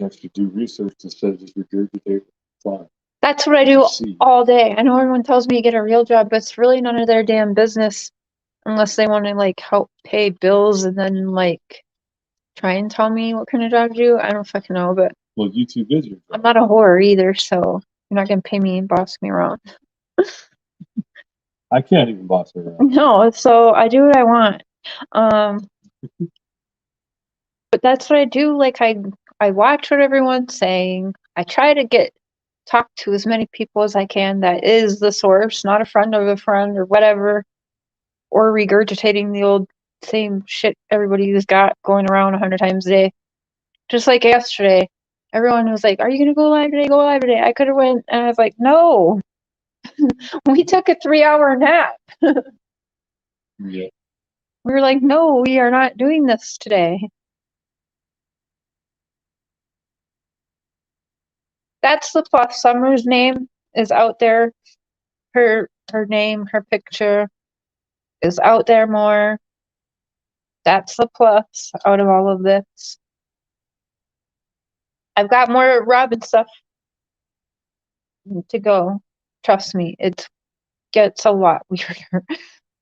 Speaker 4: have to do research instead of just regurgitate fine.
Speaker 3: That's what I do all day. I know everyone tells me to get a real job, but it's really none of their damn business unless they want to like help pay bills and then like try and tell me what kind of job to do. I don't fucking know, but
Speaker 4: Well, YouTube is your job.
Speaker 3: I'm not a whore either, so you're not gonna pay me and boss me around.
Speaker 4: I can't even boss her around.
Speaker 3: No, so I do what I want. But that's what I do. Like I watch what everyone's saying. I try to talk to as many people as I can that is the source, not a friend of a friend or whatever, or regurgitating the old same shit everybody's got going around 100 times a day. Just like yesterday, everyone was like, "Are you gonna go live today? Go live today." I could have went, and I was like, "No." We took a 3-hour nap.
Speaker 4: Yeah.
Speaker 3: We were like, "No, we are not doing this today." That's the plus. Summer's name is out there. Her name, her picture is out there more. That's the plus out of all of this. I've got more Robin stuff to go. Trust me, it gets a lot weirder.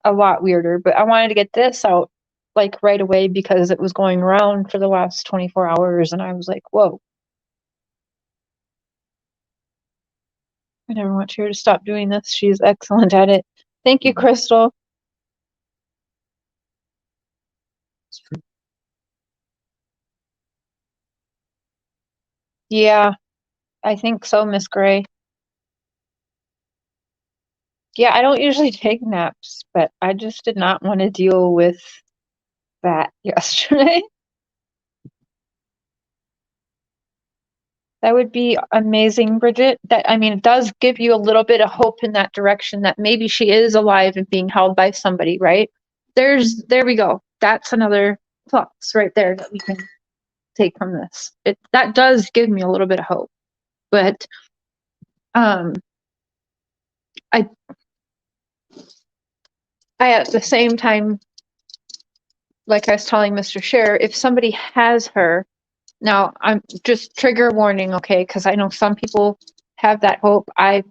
Speaker 3: A lot weirder. But I wanted to get this out like right away because it was going around for the last 24 hours and I was like, whoa. I never want her to stop doing this. She's excellent at it. Thank you, Crystal.
Speaker 4: It's true.
Speaker 3: Yeah, I think so, Miss Gray. Yeah, I don't usually take naps, but I just did not want to deal with that yesterday. That would be amazing, Bridget. It does give you a little bit of hope in that direction that maybe she is alive and being held by somebody, right? There we go. That's another plus right there that we can take from this. That does give me a little bit of hope. But I at the same time, like I was telling Mr. Cher, if somebody has her, now I'm just trigger warning, okay? Because I know some people have that hope. I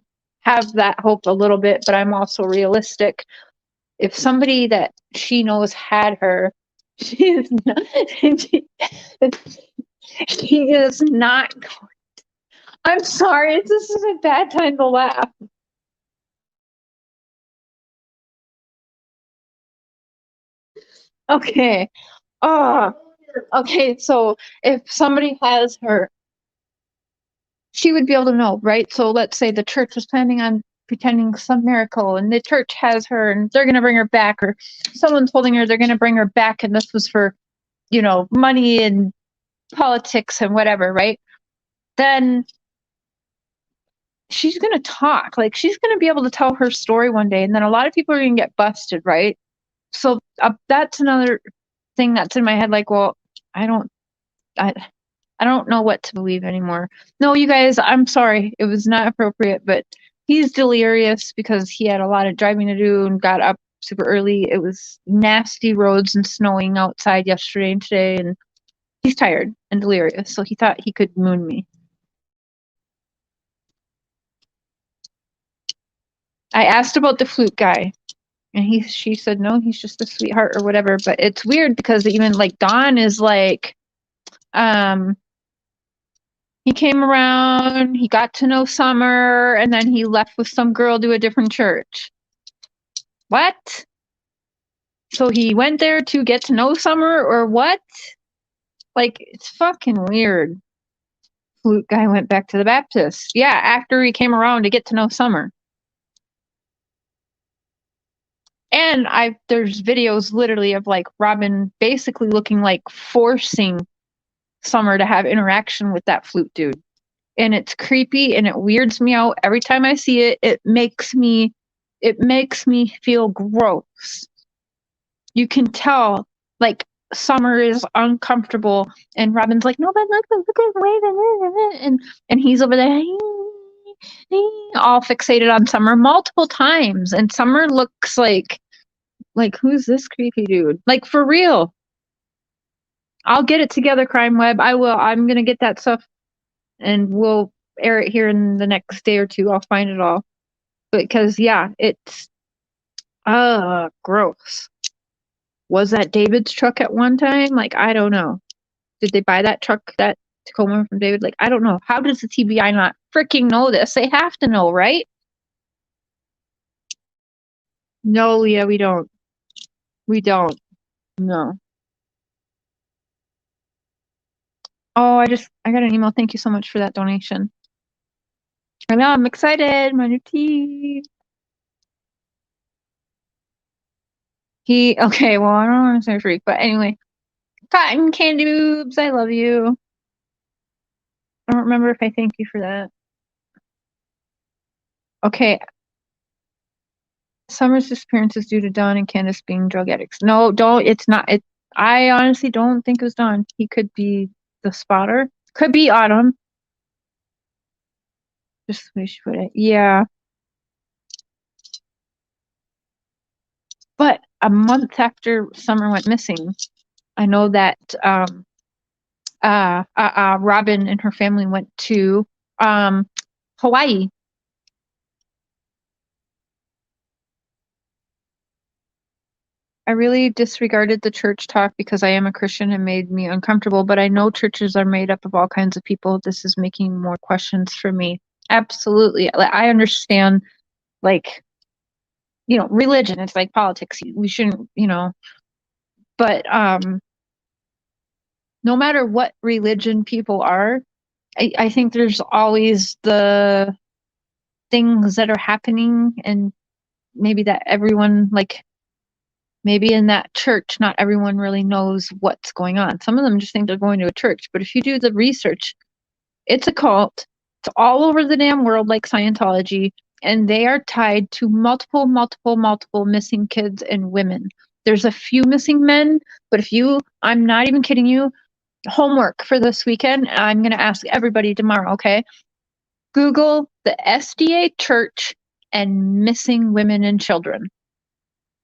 Speaker 3: have that hope a little bit, but I'm also realistic. If somebody that she knows had her, she is not. She is not. I'm sorry. This is a bad time to laugh. Okay. Okay. So if somebody has her, she would be able to know, right? So let's say the church was planning on pretending some miracle and the church has her and they're going to bring her back, or someone's holding her, they're going to bring her back, and this was for, money and politics and whatever, right? Then she's going to talk. Like, she's going to be able to tell her story one day, and then a lot of people are going to get busted, right? So that's another thing that's in my head. Like, well, I don't know what to believe anymore. No, you guys, I'm sorry. It was not appropriate, but he's delirious because he had a lot of driving to do and got up super early. It was nasty roads and snowing outside yesterday and today, and he's tired and delirious, so he thought he could moon me. I asked about the flute guy, and she said, no, he's just a sweetheart or whatever. But it's weird because even like Dawn is like, he came around, he got to know Summer, and then he left with some girl to a different church. What? So he went there to get to know Summer, or what? Like, it's fucking weird. Flute guy went back to the Baptist. Yeah, after he came around to get to know Summer. And there's videos literally of like Robin basically looking like forcing Summer to have interaction with that flute dude. And it's creepy and it weirds me out every time I see it. It makes me feel gross. You can tell, like, Summer is uncomfortable, and Robin's like, no, but look at wait, and he's over there all fixated on Summer multiple times, and Summer looks like who's this creepy dude? Like, for real. I'll get it together, Crime Web. I will. I'm gonna get that stuff, and we'll air it here in the next day or two. I'll find it all, because yeah, it's gross. Was that David's truck at one time? Like, I don't know. Did they buy that truck, that Tacoma, from David? Like, I don't know. How does the TBI not freaking know this? They have to know, right? No, Leah, we don't. We don't. No. Oh, I got an email. Thank you so much for that donation. I know, I'm excited. My new teeth. Okay, well, I don't want to say freak, but anyway. Cotton candy boobs, I love you. I don't remember if I thank you for that. Okay. Summer's disappearance is due to Dawn and Candace being drug addicts. No, don't. It's not. I honestly don't think it was Dawn. He could be the spotter. Could be Autumn. Just the way she put it. Yeah. But a month after Summer went missing, I know that Robin and her family went to Hawaii. I really disregarded the church talk because I am a Christian and made me uncomfortable, but I know churches are made up of all kinds of people. This is making more questions for me. Absolutely. I understand, like, religion. It's like politics. We shouldn't, but no matter what religion people are, I think there's always the things that are happening, and maybe that everyone, like, maybe in that church, not everyone really knows what's going on. Some of them just think they're going to a church. But if you do the research, it's a cult. It's all over the damn world, like Scientology. And they are tied to multiple missing kids and women. There's a few missing men, but I'm not even kidding you, homework for this weekend, I'm going to ask everybody tomorrow, okay? Google the SDA church and missing women and children.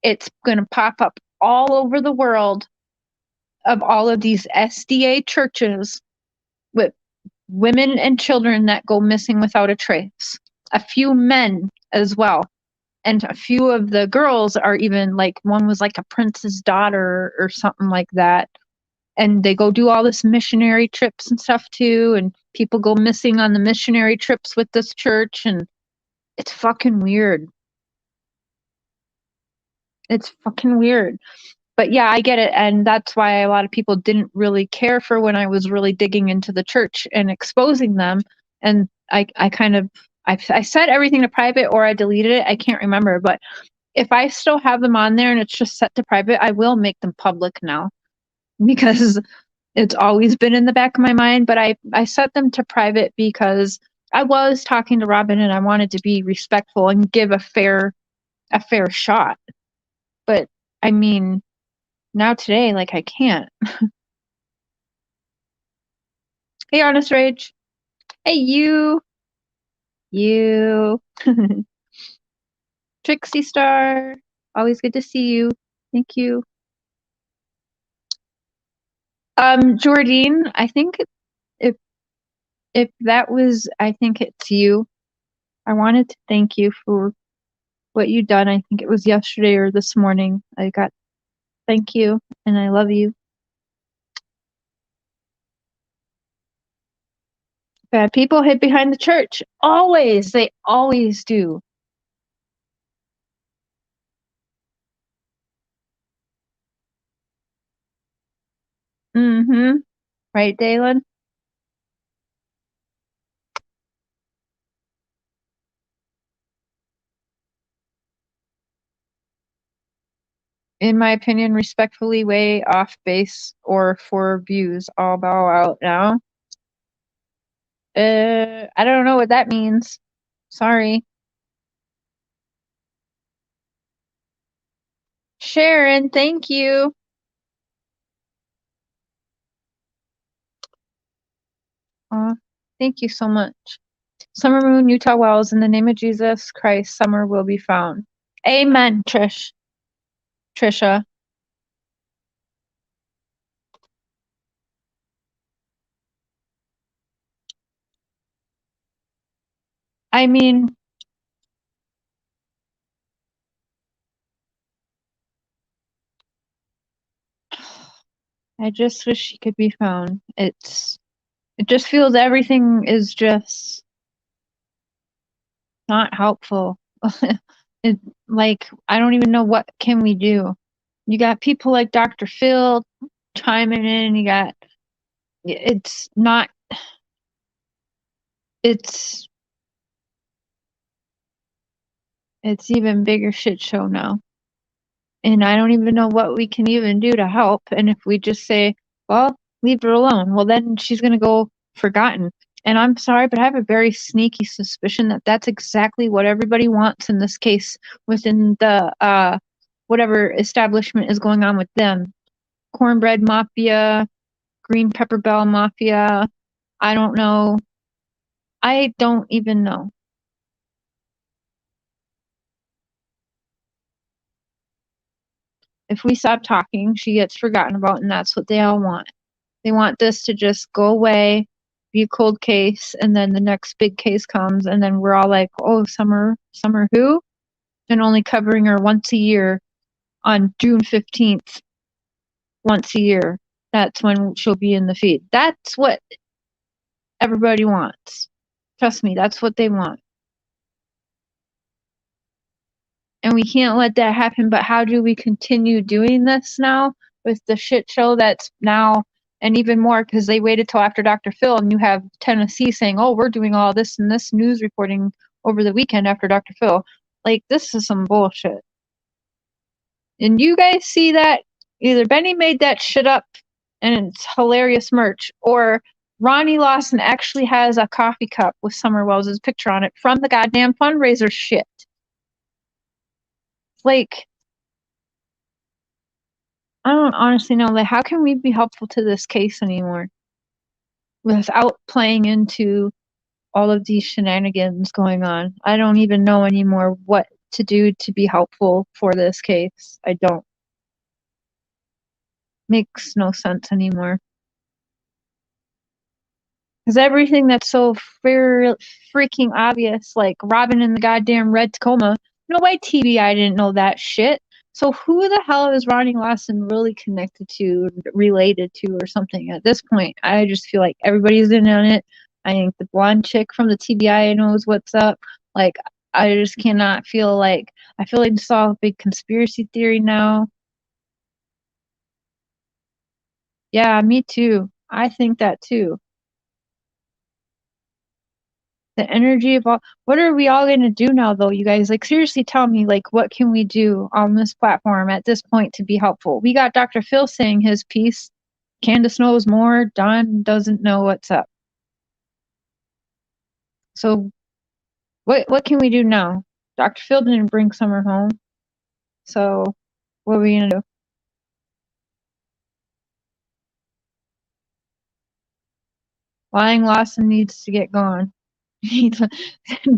Speaker 3: It's going to pop up all over the world of all of these SDA churches with women and children that go missing without a trace. A few men as well. And a few of the girls are even, like, one was like a prince's daughter or something like that. And they go do all this missionary trips and stuff too. And people go missing on the missionary trips with this church. And it's fucking weird. It's fucking weird. But yeah, I get it. And that's why a lot of people didn't really care for when I was really digging into the church and exposing them. And I set everything to private, or I deleted it. I can't remember. But if I still have them on there and it's just set to private, I will make them public now, because it's always been in the back of my mind. But I set them to private because I was talking to Robin and I wanted to be respectful and give a fair shot. But I mean, now today, like, I can't. Hey, Honest Rage. Hey, you. Trixie Star. Always good to see you. Thank you. Jordine, I think if that was, I think it's you. I wanted to thank you for what you've done. I think it was yesterday or this morning. I got thank you, and I love you. Bad people hid behind the church. Always. They always do. Mm-hmm. Right, Dalen? In my opinion, respectfully way off base or for views. I'll bow out now. I don't know what that means. Sorry. Sharon, thank you. Thank you so much. Summer Moon, Utah Wells, in the name of Jesus Christ, summer will be found. Amen, Trisha. I mean, I just wish she could be found. It just feels everything is just not helpful. It, like, I don't even know what can we do. You got people like Dr.Phil chiming in. You got, it's not, it's even bigger shit show now. And I don't even know what we can even do to help. And if we just say, well, leave her alone, well, then she's going to go forgotten. And I'm sorry, but I have a very sneaky suspicion that that's exactly what everybody wants in this case within the whatever establishment is going on with them. Cornbread Mafia, Green Pepper Bell Mafia. I don't know. I don't even know. If we stop talking, she gets forgotten about, and that's what they all want. They want this to just go away, be a cold case, and then the next big case comes, and then we're all like, oh, Summer who? And only covering her once a year on June 15th, once a year. That's when she'll be in the feed. That's what everybody wants. Trust me, that's what they want. And we can't let that happen, but how do we continue doing this now with the shit show that's now, and even more because they waited till after Dr. Phil, and you have Tennessee saying, oh, we're doing all this and this news reporting over the weekend after Dr. Phil. Like, this is some bullshit. And you guys see that? Either Benny made that shit up and it's hilarious merch, or Ronnie Lawson actually has a coffee cup with Summer Wells' picture on it from the goddamn fundraiser shit. Like, I don't honestly know, like, how can we be helpful to this case anymore without playing into all of these shenanigans going on? I don't even know anymore what to do to be helpful for this case. I don't. Makes no sense anymore. Because everything that's so freaking obvious, like Robin in the goddamn red Tacoma, no way TBI didn't know that shit. So who the hell is Ronnie Lawson really connected to, related to, or something at this point? I just feel like everybody's in on it. I think the blonde chick from the TBI knows what's up. Like, I just cannot feel like, I feel like it's all a big conspiracy theory now. Yeah, me too. I think that too. The energy of all, what are we all going to do now though, you guys? Like, seriously, tell me, like, what can we do on this platform at this point to be helpful? We got Dr. Phil saying his piece. Candace knows more. Don doesn't know what's up. So what can we do now? Dr. Phil didn't bring Summer home. So what are we going to do? Lying Lawson needs to get gone.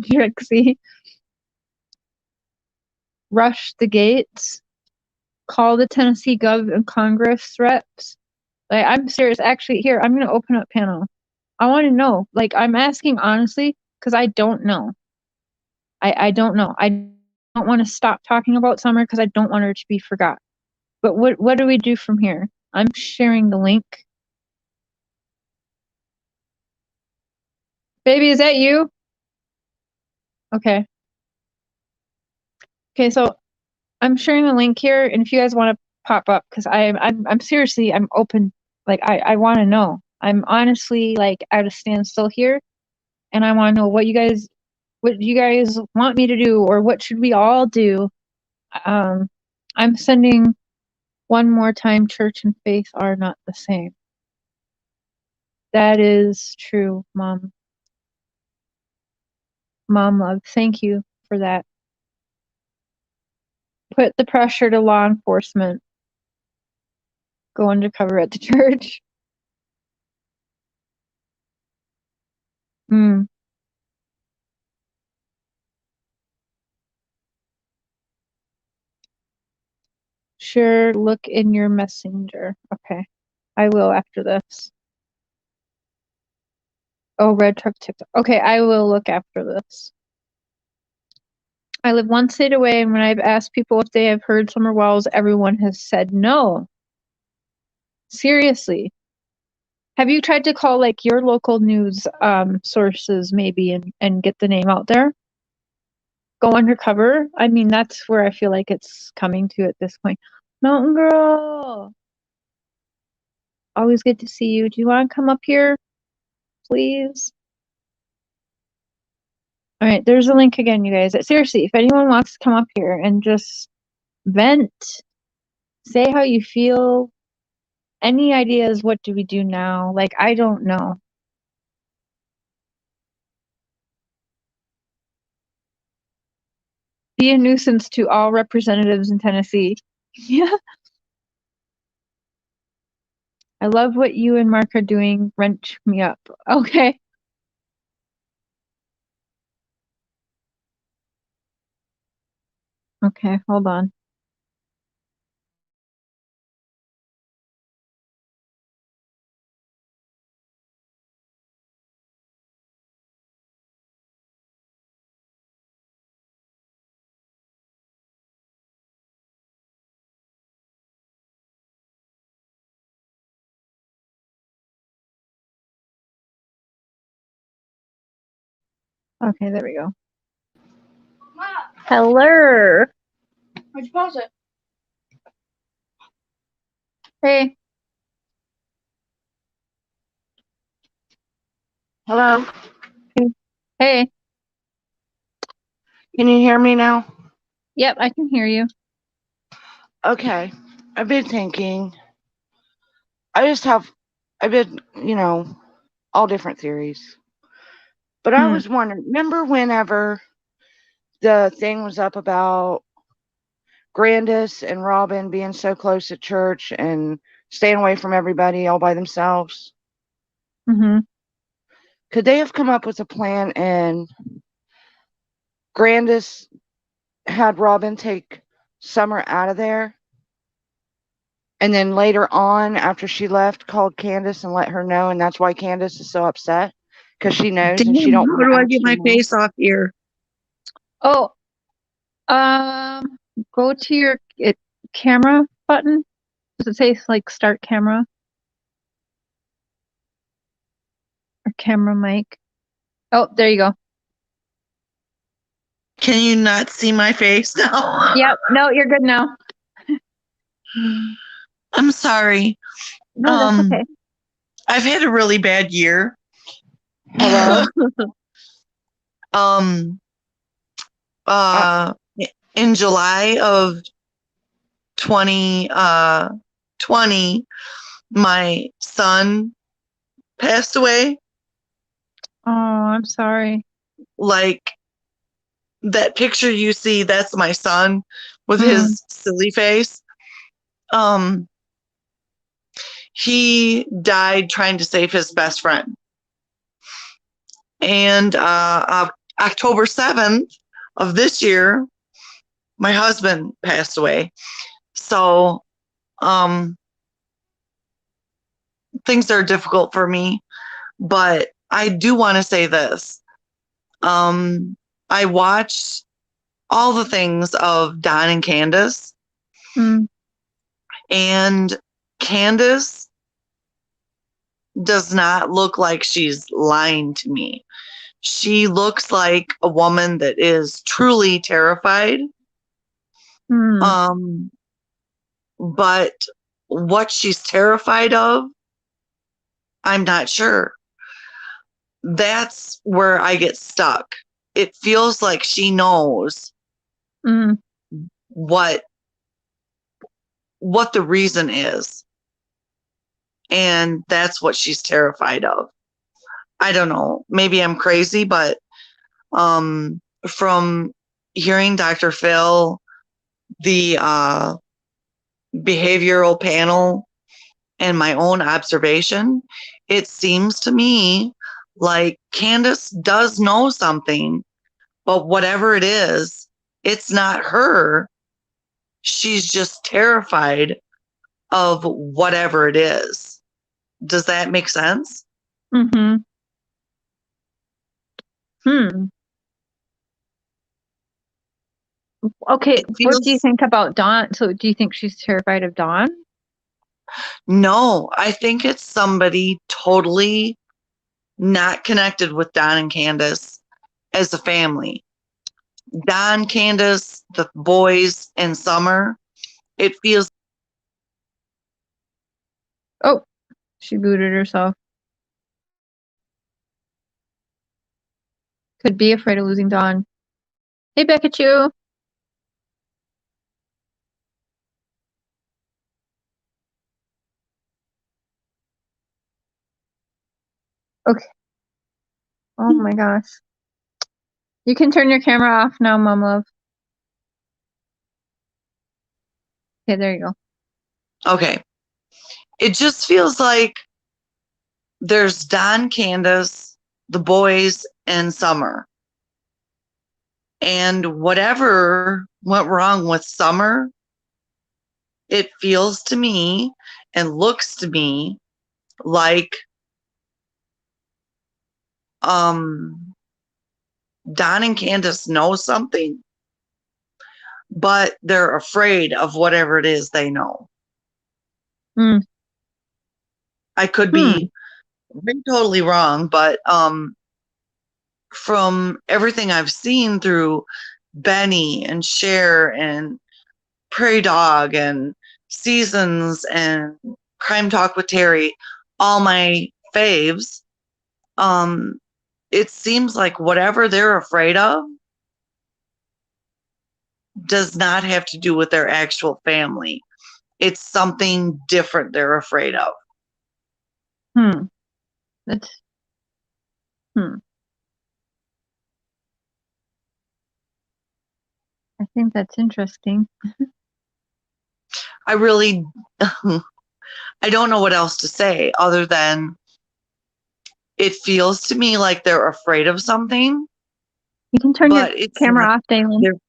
Speaker 3: Trixie. Rush the gates. Call the Tennessee Gov and Congress reps. Like, I'm serious. Actually, here, I'm going to open up panel. I want to know. Like, I'm asking honestly because I don't know. I don't know. I don't want to stop talking about Summer because I don't want her to be forgot. But what do we do from here? I'm sharing the link. Baby, is that you? Okay. Okay, so I'm sharing the link here, and if you guys want to pop up, because I'm seriously, I'm open. Like, I want to know. I'm honestly, like, at a standstill here, and I want to know what you guys want me to do, or what should we all do. I'm sending one more time, church and faith are not the same. That is true, Mom. Mom love, thank you for that. Put the pressure to law enforcement. Go undercover at the church. Mm. Sure, look in your messenger. Okay. I will after this. Oh, red truck TikTok. Okay, I will look after this. I live one state away, and when I've asked people if they have heard summer walls, everyone has said no. Seriously. Have you tried to call like your local news sources maybe and get the name out there? Go undercover? I mean, that's where I feel like it's coming to at this point. Mountain Girl! Always good to see you. Do you want to come up here, please? All right, there's a link again, you guys. Seriously, if anyone wants to come up here and just vent, say how you feel, any ideas, what do we do now? Like, I don't know. Be a nuisance to all representatives in Tennessee. Yeah. I love what you and Mark are doing. Wrench me up. Okay. Okay, hold on. Okay, there we go. Hello.
Speaker 6: Why'd you pause it?
Speaker 3: Hey.
Speaker 6: Hello?
Speaker 3: Hey.
Speaker 6: Can you hear me now?
Speaker 3: Yep, I can hear you.
Speaker 6: Okay. I've been thinking. I've been, all different theories. But I was wondering, remember whenever the thing was up about Grandis and Robin being so close at church and staying away from everybody all by themselves?
Speaker 3: Mm-hmm.
Speaker 6: Could they have come up with a plan and Grandis had Robin take Summer out of there? And then later on, after she left, called Candace and let her know, and that's why Candace is so upset, because she knows and she
Speaker 7: Damn,
Speaker 6: don't
Speaker 7: how
Speaker 6: want
Speaker 7: do
Speaker 6: to
Speaker 7: I get my
Speaker 6: actually know.
Speaker 7: face off here?
Speaker 3: Oh, go to your camera button. Does it say like start camera? Or camera mic? Oh, there you go.
Speaker 7: Can you not see my face now?
Speaker 3: Yep. No, you're good now.
Speaker 7: I'm sorry.
Speaker 3: No, that's okay.
Speaker 7: I've had a really bad year.
Speaker 6: Hello?
Speaker 7: In July of 2020, my son passed away.
Speaker 3: Oh, I'm sorry.
Speaker 7: Like that picture you see, that's my son with his silly face. He died trying to save his best friend. And October 7th of this year, my husband passed away. So things are difficult for me. But I do want to say this. I watched all the things of Don and Candace. And Candace does not look like she's lying to me. She looks like a woman that is truly terrified. But what she's terrified of, I'm not sure. That's where I get stuck. It feels like she knows what the reason is. And that's what she's terrified of. I don't know. Maybe I'm crazy, but from hearing Dr.Phil, the behavioral panel, and my own observation, it seems to me Like, Candace does know something, but whatever it is, it's not her. She's just terrified of whatever it is. Does that make sense?
Speaker 3: Mm-hmm. Okay, what do you think about Dawn? So do you think she's terrified of Dawn?
Speaker 7: No, I think it's somebody totally not connected with Don and Candace as a family. Don, Candace, the boys, and Summer, it feels.
Speaker 3: Oh, she booted herself. Could be afraid of losing Dawn. Hey, back at you. Okay. Oh my gosh. You can turn your camera off now, Mom Love. Okay, there you go.
Speaker 7: Okay. It just feels like there's Don, Candace, the boys, and Summer. And whatever went wrong with Summer, it feels to me and looks to me like Don and Candace know something, but they're afraid of whatever it is they know. I could be totally wrong, but from everything I've seen through Benny and Cher and Prairie Dog and Seasons and Crime Talk with Terry, all my faves, it seems like whatever they're afraid of does not have to do with their actual family. It's something different they're afraid of.
Speaker 3: That's I think that's interesting.
Speaker 7: I really I don't know what else to say other than it feels to me like they're afraid of something.
Speaker 3: You can turn your camera off, Dalen.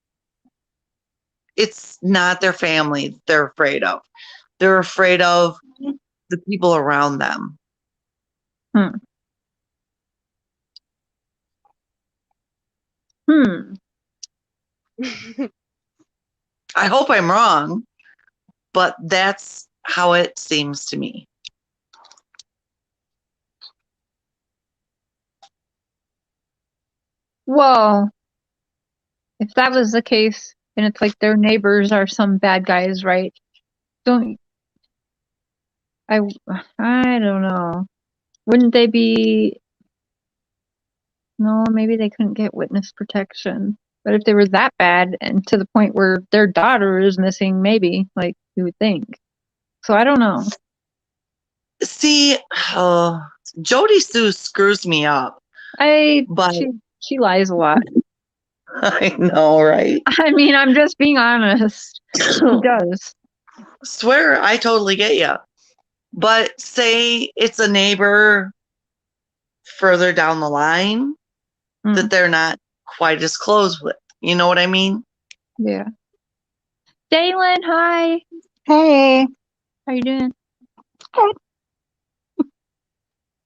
Speaker 7: It's not their family they're afraid of. They're afraid of the people around them. I hope I'm wrong, but that's how it seems to me.
Speaker 3: Well, if that was the case, and it's like their neighbors are some bad guys, right? I don't know. Wouldn't they be? No, maybe they couldn't get witness protection. But if they were that bad and to the point where their daughter is missing, maybe, like, you would think. So I don't know.
Speaker 7: See, Jody Sue screws me up. But
Speaker 3: she lies a lot.
Speaker 7: I know, right?
Speaker 3: I mean, I'm just being honest. She does.
Speaker 7: Swear, I totally get you. But say it's a neighbor further down the line that they're not quite as close with. You know what I mean?
Speaker 3: Yeah. Dalen, hi.
Speaker 8: Hey.
Speaker 3: How you doing? Hey.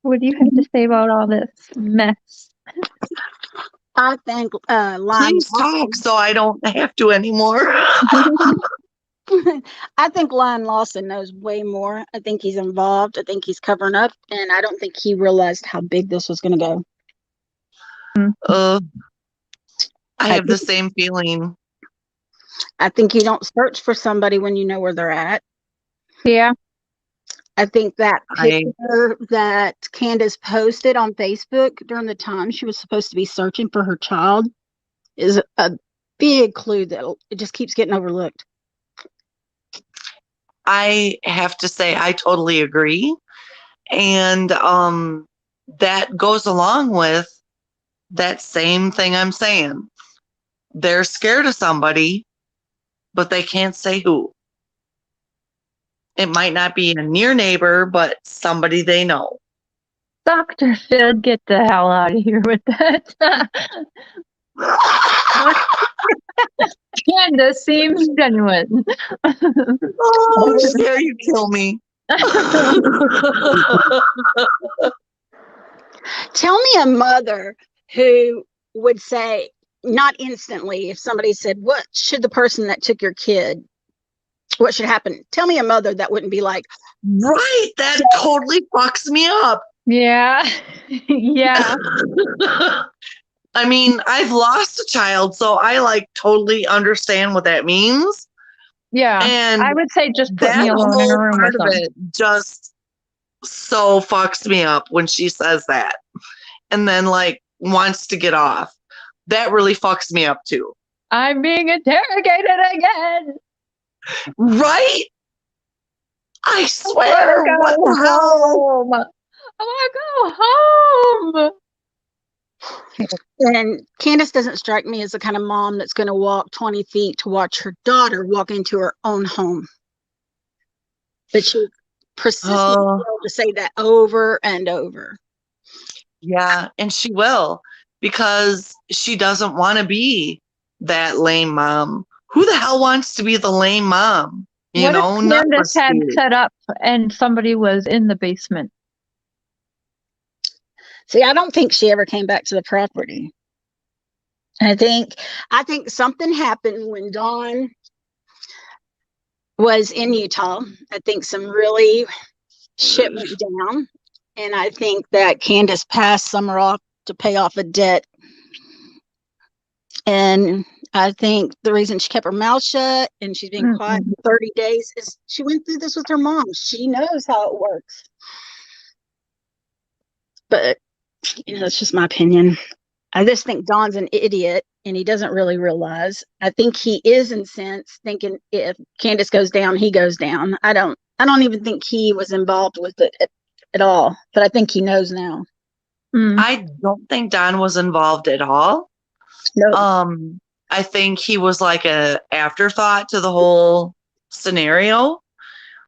Speaker 3: What do you have to say about all this mess?
Speaker 8: I think
Speaker 7: Please talk so I don't have to anymore.
Speaker 8: I think Lyon Lawson knows way more. I think he's involved. I think he's covering up, and I don't think he realized how big this was going to
Speaker 7: go. I have the same feeling.
Speaker 8: I think you don't search for somebody when you know where they're at.
Speaker 3: Yeah.
Speaker 8: I think that picture that Candace posted on Facebook during the time she was supposed to be searching for her child is a big clue that it just keeps getting overlooked.
Speaker 7: I have to say, I totally agree. And that goes along with that same thing I'm saying. They're scared of somebody, but they can't say who. It might not be a near neighbor, but somebody they know.
Speaker 3: Dr. Phil, get the hell out of here with that. Candace seems genuine.
Speaker 7: Oh, dare you kill me.
Speaker 8: Tell me a mother who would say, not instantly, if somebody said, what should the person that took your kid, what should happen? Tell me a mother that wouldn't be like,
Speaker 7: Right, that totally fucks me up.
Speaker 3: Yeah. Yeah.
Speaker 7: I mean, I've lost a child, so I like totally understand what that means.
Speaker 3: Yeah.
Speaker 7: And
Speaker 3: I would say just put
Speaker 7: that
Speaker 3: me alone in a
Speaker 7: whole
Speaker 3: room
Speaker 7: part
Speaker 3: with
Speaker 7: of
Speaker 3: them.
Speaker 7: it just so fucks me up when she says that and then like wants to get off. That really fucks me up too.
Speaker 3: I'm being interrogated again.
Speaker 7: Right? I swear, what the hell?
Speaker 3: Home. I want to go home.
Speaker 8: and Candace doesn't strike me as the kind of mom that's going to walk 20 feet to watch her daughter walk into her own home. But she persistently to say that over and over.
Speaker 7: Yeah, and she will, because she doesn't want to be that lame mom. Who the hell wants to be the lame mom? You
Speaker 3: What
Speaker 7: know,
Speaker 3: if
Speaker 7: none of
Speaker 3: Candace
Speaker 7: us
Speaker 3: had
Speaker 7: do.
Speaker 3: set up and somebody was in the basement?
Speaker 8: See, I don't think she ever came back to the property. I think something happened when Dawn was in Utah. I think some really shit went down. And I think that Candace passed Summer off to pay off a debt. And I think the reason she kept her mouth shut and she's been quiet for 30 days is she went through this with her mom. She knows how it works. But, it's just my opinion. I just think Don's an idiot and he doesn't really realize. I think he is incensed, thinking if Candace goes down, he goes down. I don't even think he was involved with it at all, but I think he knows now.
Speaker 7: I don't think Don was involved at all.
Speaker 8: No.
Speaker 7: I think he was like a afterthought to the whole scenario.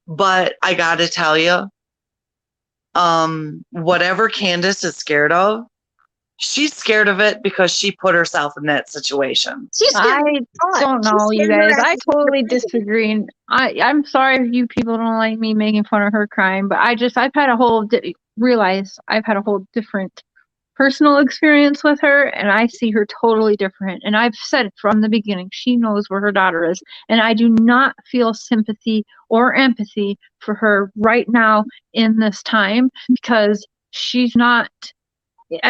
Speaker 7: But I gotta tell you, whatever Candace is scared of, she's scared of it because she put herself in that situation.
Speaker 3: I don't know, you guys. I totally disagree. And I'm sorry if you people don't like me making fun of her crime, but I've had a whole different personal experience with her, and I see her totally different. And I've said from the beginning, she knows where her daughter is, and I do not feel sympathy or empathy for her right now in this time, because she's not.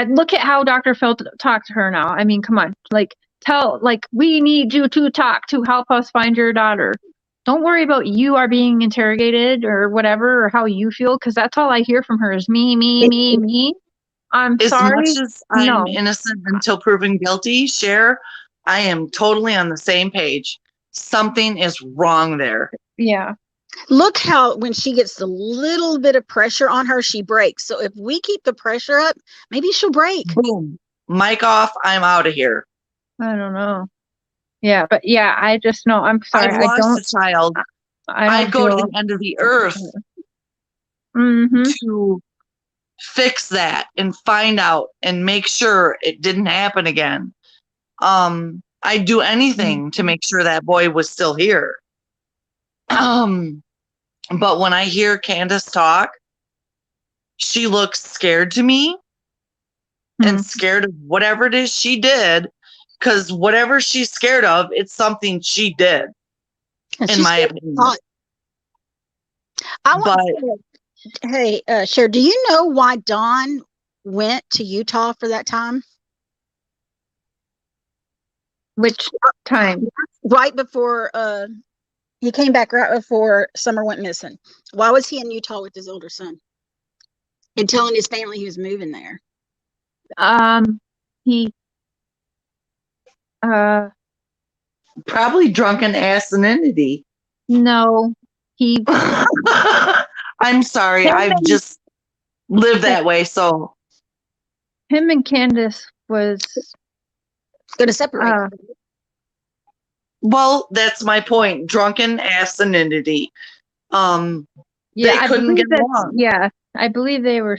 Speaker 3: Look at how Dr. Phil talked to her now. I mean, come on, we need you to talk to help us find your daughter. Don't worry about you are being interrogated or whatever, or how you feel, because that's all I hear from her is me, me, me, me. I'm sorry.
Speaker 7: As much as I'm innocent until proven guilty, Cher, I am totally on the same page. Something is wrong there.
Speaker 3: Yeah.
Speaker 8: Look how when she gets a little bit of pressure on her, she breaks. So if we keep the pressure up, maybe she'll break.
Speaker 7: Boom. Mic off. I'm out of here.
Speaker 3: I don't know. Yeah, but yeah, I just know. I'm sorry.
Speaker 7: I've lost a child. I'd go to the end of the earth to fix that and find out and make sure it didn't happen again. I'd do anything to make sure that boy was still here. But when I hear Candace talk, she looks scared to me and scared of whatever it is she did, because whatever she's scared of, it's something she did, in my opinion.
Speaker 8: Hey, Cher, do you know why Dawn went to Utah for that time?
Speaker 3: Which time?
Speaker 8: Right before he came back, right before Summer went missing. Why was he in Utah with his older son and telling his family he was moving there?
Speaker 3: He
Speaker 7: probably drunken asinity.
Speaker 3: No, he.
Speaker 7: I'm sorry, I've just lived that way. So
Speaker 3: him and Candace was
Speaker 8: going to separate.
Speaker 7: Well, that's my point. Drunken asinity.
Speaker 3: Yeah,
Speaker 7: they couldn't get along.
Speaker 3: Yeah, I believe they were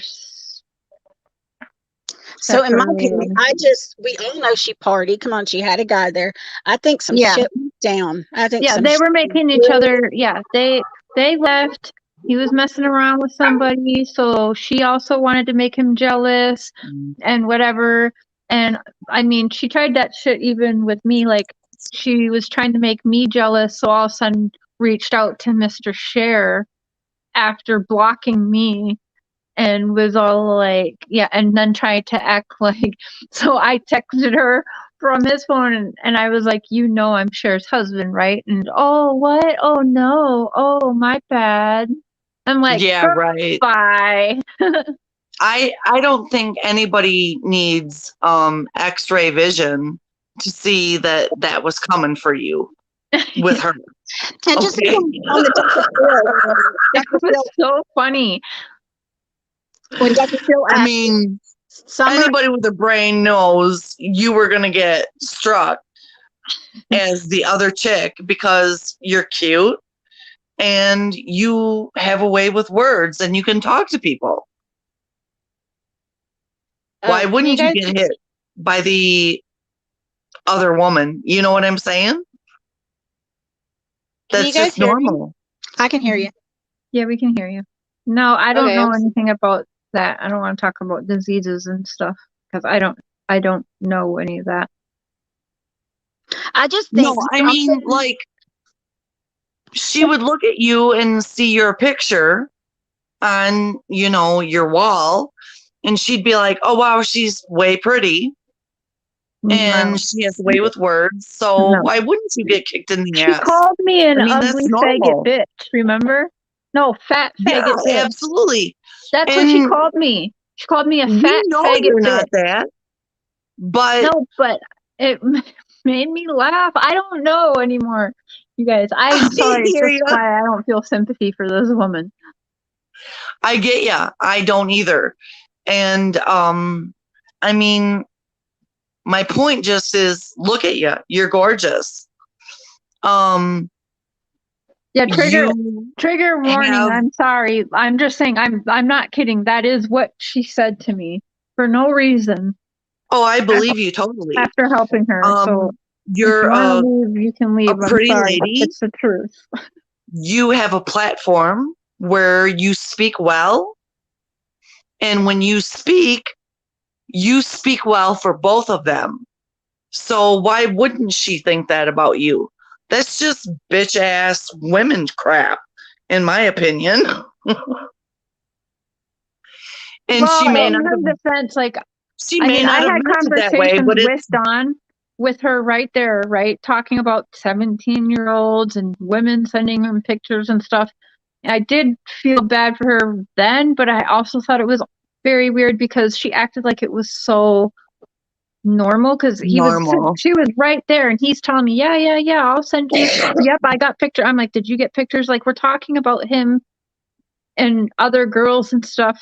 Speaker 8: So in my opinion,
Speaker 3: separated.
Speaker 8: we all know she partied. Come on, she had a guy there. I think some
Speaker 3: Yeah.
Speaker 8: shit went down. I think
Speaker 3: Yeah,
Speaker 8: some
Speaker 3: they
Speaker 8: shit
Speaker 3: were making each other. Yeah, they left. He was messing around with somebody, so she also wanted to make him jealous and whatever. And I mean, she tried that shit even with me. Like, she was trying to make me jealous, so all of a sudden reached out to Mr. Cher after blocking me and was all like, yeah, and then tried to act like. So I texted her from his phone, and I was like, you know, I'm Cher's husband, right? And oh, what? Oh no, oh my bad. I'm like,
Speaker 7: Yeah,
Speaker 3: girl,
Speaker 7: right.
Speaker 3: bye.
Speaker 7: I don't think anybody needs x-ray vision to see that that was coming for you with her.
Speaker 8: And just
Speaker 7: Okay.
Speaker 8: on the Dr. Phil,
Speaker 3: It
Speaker 8: Dr.
Speaker 3: was
Speaker 8: Phil,
Speaker 3: so funny.
Speaker 8: when Dr. Phil
Speaker 7: I
Speaker 8: asked
Speaker 7: mean,
Speaker 8: Summer,
Speaker 7: anybody with a brain knows you were going to get struck as the other chick because you're cute and you have a way with words and you can talk to people. Why
Speaker 8: can
Speaker 7: wouldn't you
Speaker 8: guys,
Speaker 7: get hit by the other woman? You know what I'm saying?
Speaker 8: can
Speaker 7: That's
Speaker 8: you guys
Speaker 7: just
Speaker 8: hear me?
Speaker 7: normal.
Speaker 8: I can hear you.
Speaker 3: Yeah, we can hear you. No, I don't
Speaker 8: Okay,
Speaker 3: know anything about that. I don't want to talk about diseases and stuff because I don't know any of that.
Speaker 8: I just
Speaker 7: No,
Speaker 8: think
Speaker 7: I mean, like, she would look at you and see your picture on, you know, your wall, and she'd be like, oh, wow, she's way pretty. And
Speaker 3: No,
Speaker 7: she has a way with words. So
Speaker 3: no.
Speaker 7: why wouldn't you get kicked in the
Speaker 3: She
Speaker 7: ass?
Speaker 3: called me an
Speaker 7: I mean,
Speaker 3: ugly
Speaker 7: that's
Speaker 3: faggot
Speaker 7: normal.
Speaker 3: bitch, remember? No, fat
Speaker 7: Yeah,
Speaker 3: faggot bitch.
Speaker 7: absolutely.
Speaker 3: That's what she
Speaker 7: And
Speaker 3: called me. She called me a
Speaker 7: we
Speaker 3: fat
Speaker 7: know
Speaker 3: faggot
Speaker 7: you're
Speaker 3: bitch.
Speaker 7: not that, but
Speaker 3: No, but it made me laugh. I don't know anymore. You guys,
Speaker 7: I
Speaker 3: I'm sorry.
Speaker 7: hear
Speaker 3: That's
Speaker 7: ya.
Speaker 3: why I don't feel sympathy for this woman.
Speaker 7: I get ya. I don't either. And I mean, my point just is, look at you. You're gorgeous.
Speaker 3: Yeah, trigger
Speaker 7: You
Speaker 3: warning.
Speaker 7: have.
Speaker 3: I'm sorry. I'm just saying I'm not kidding. That is what she said to me for no reason
Speaker 7: Oh, I believe you totally.
Speaker 3: after helping her. So if
Speaker 7: You're
Speaker 3: you want to leave, you can
Speaker 7: a
Speaker 3: leave. I'm
Speaker 7: pretty
Speaker 3: sorry.
Speaker 7: lady.
Speaker 3: It's the truth.
Speaker 7: You have a platform where you speak well. And when you speak well for both of them. So why wouldn't she think that about you? That's just bitch ass women crap, in my opinion. And
Speaker 3: Well,
Speaker 7: she may
Speaker 3: in
Speaker 7: not
Speaker 3: her
Speaker 7: have,
Speaker 3: defense, like,
Speaker 7: she
Speaker 3: I
Speaker 7: may
Speaker 3: mean, I
Speaker 7: not have
Speaker 3: had
Speaker 7: meant it that way,
Speaker 3: conversations
Speaker 7: but
Speaker 3: with
Speaker 7: it's
Speaker 3: Dawn, with her right there, right? Talking about 17-year-olds and women sending them pictures and stuff. I did feel bad for her then, but I also thought it was very weird because she acted like it was so normal because
Speaker 7: normal.
Speaker 3: she was right there and he's telling me, yeah, I'll send you. Yep, I got picture. I'm like, did you get pictures? Like, we're talking about him and other girls and stuff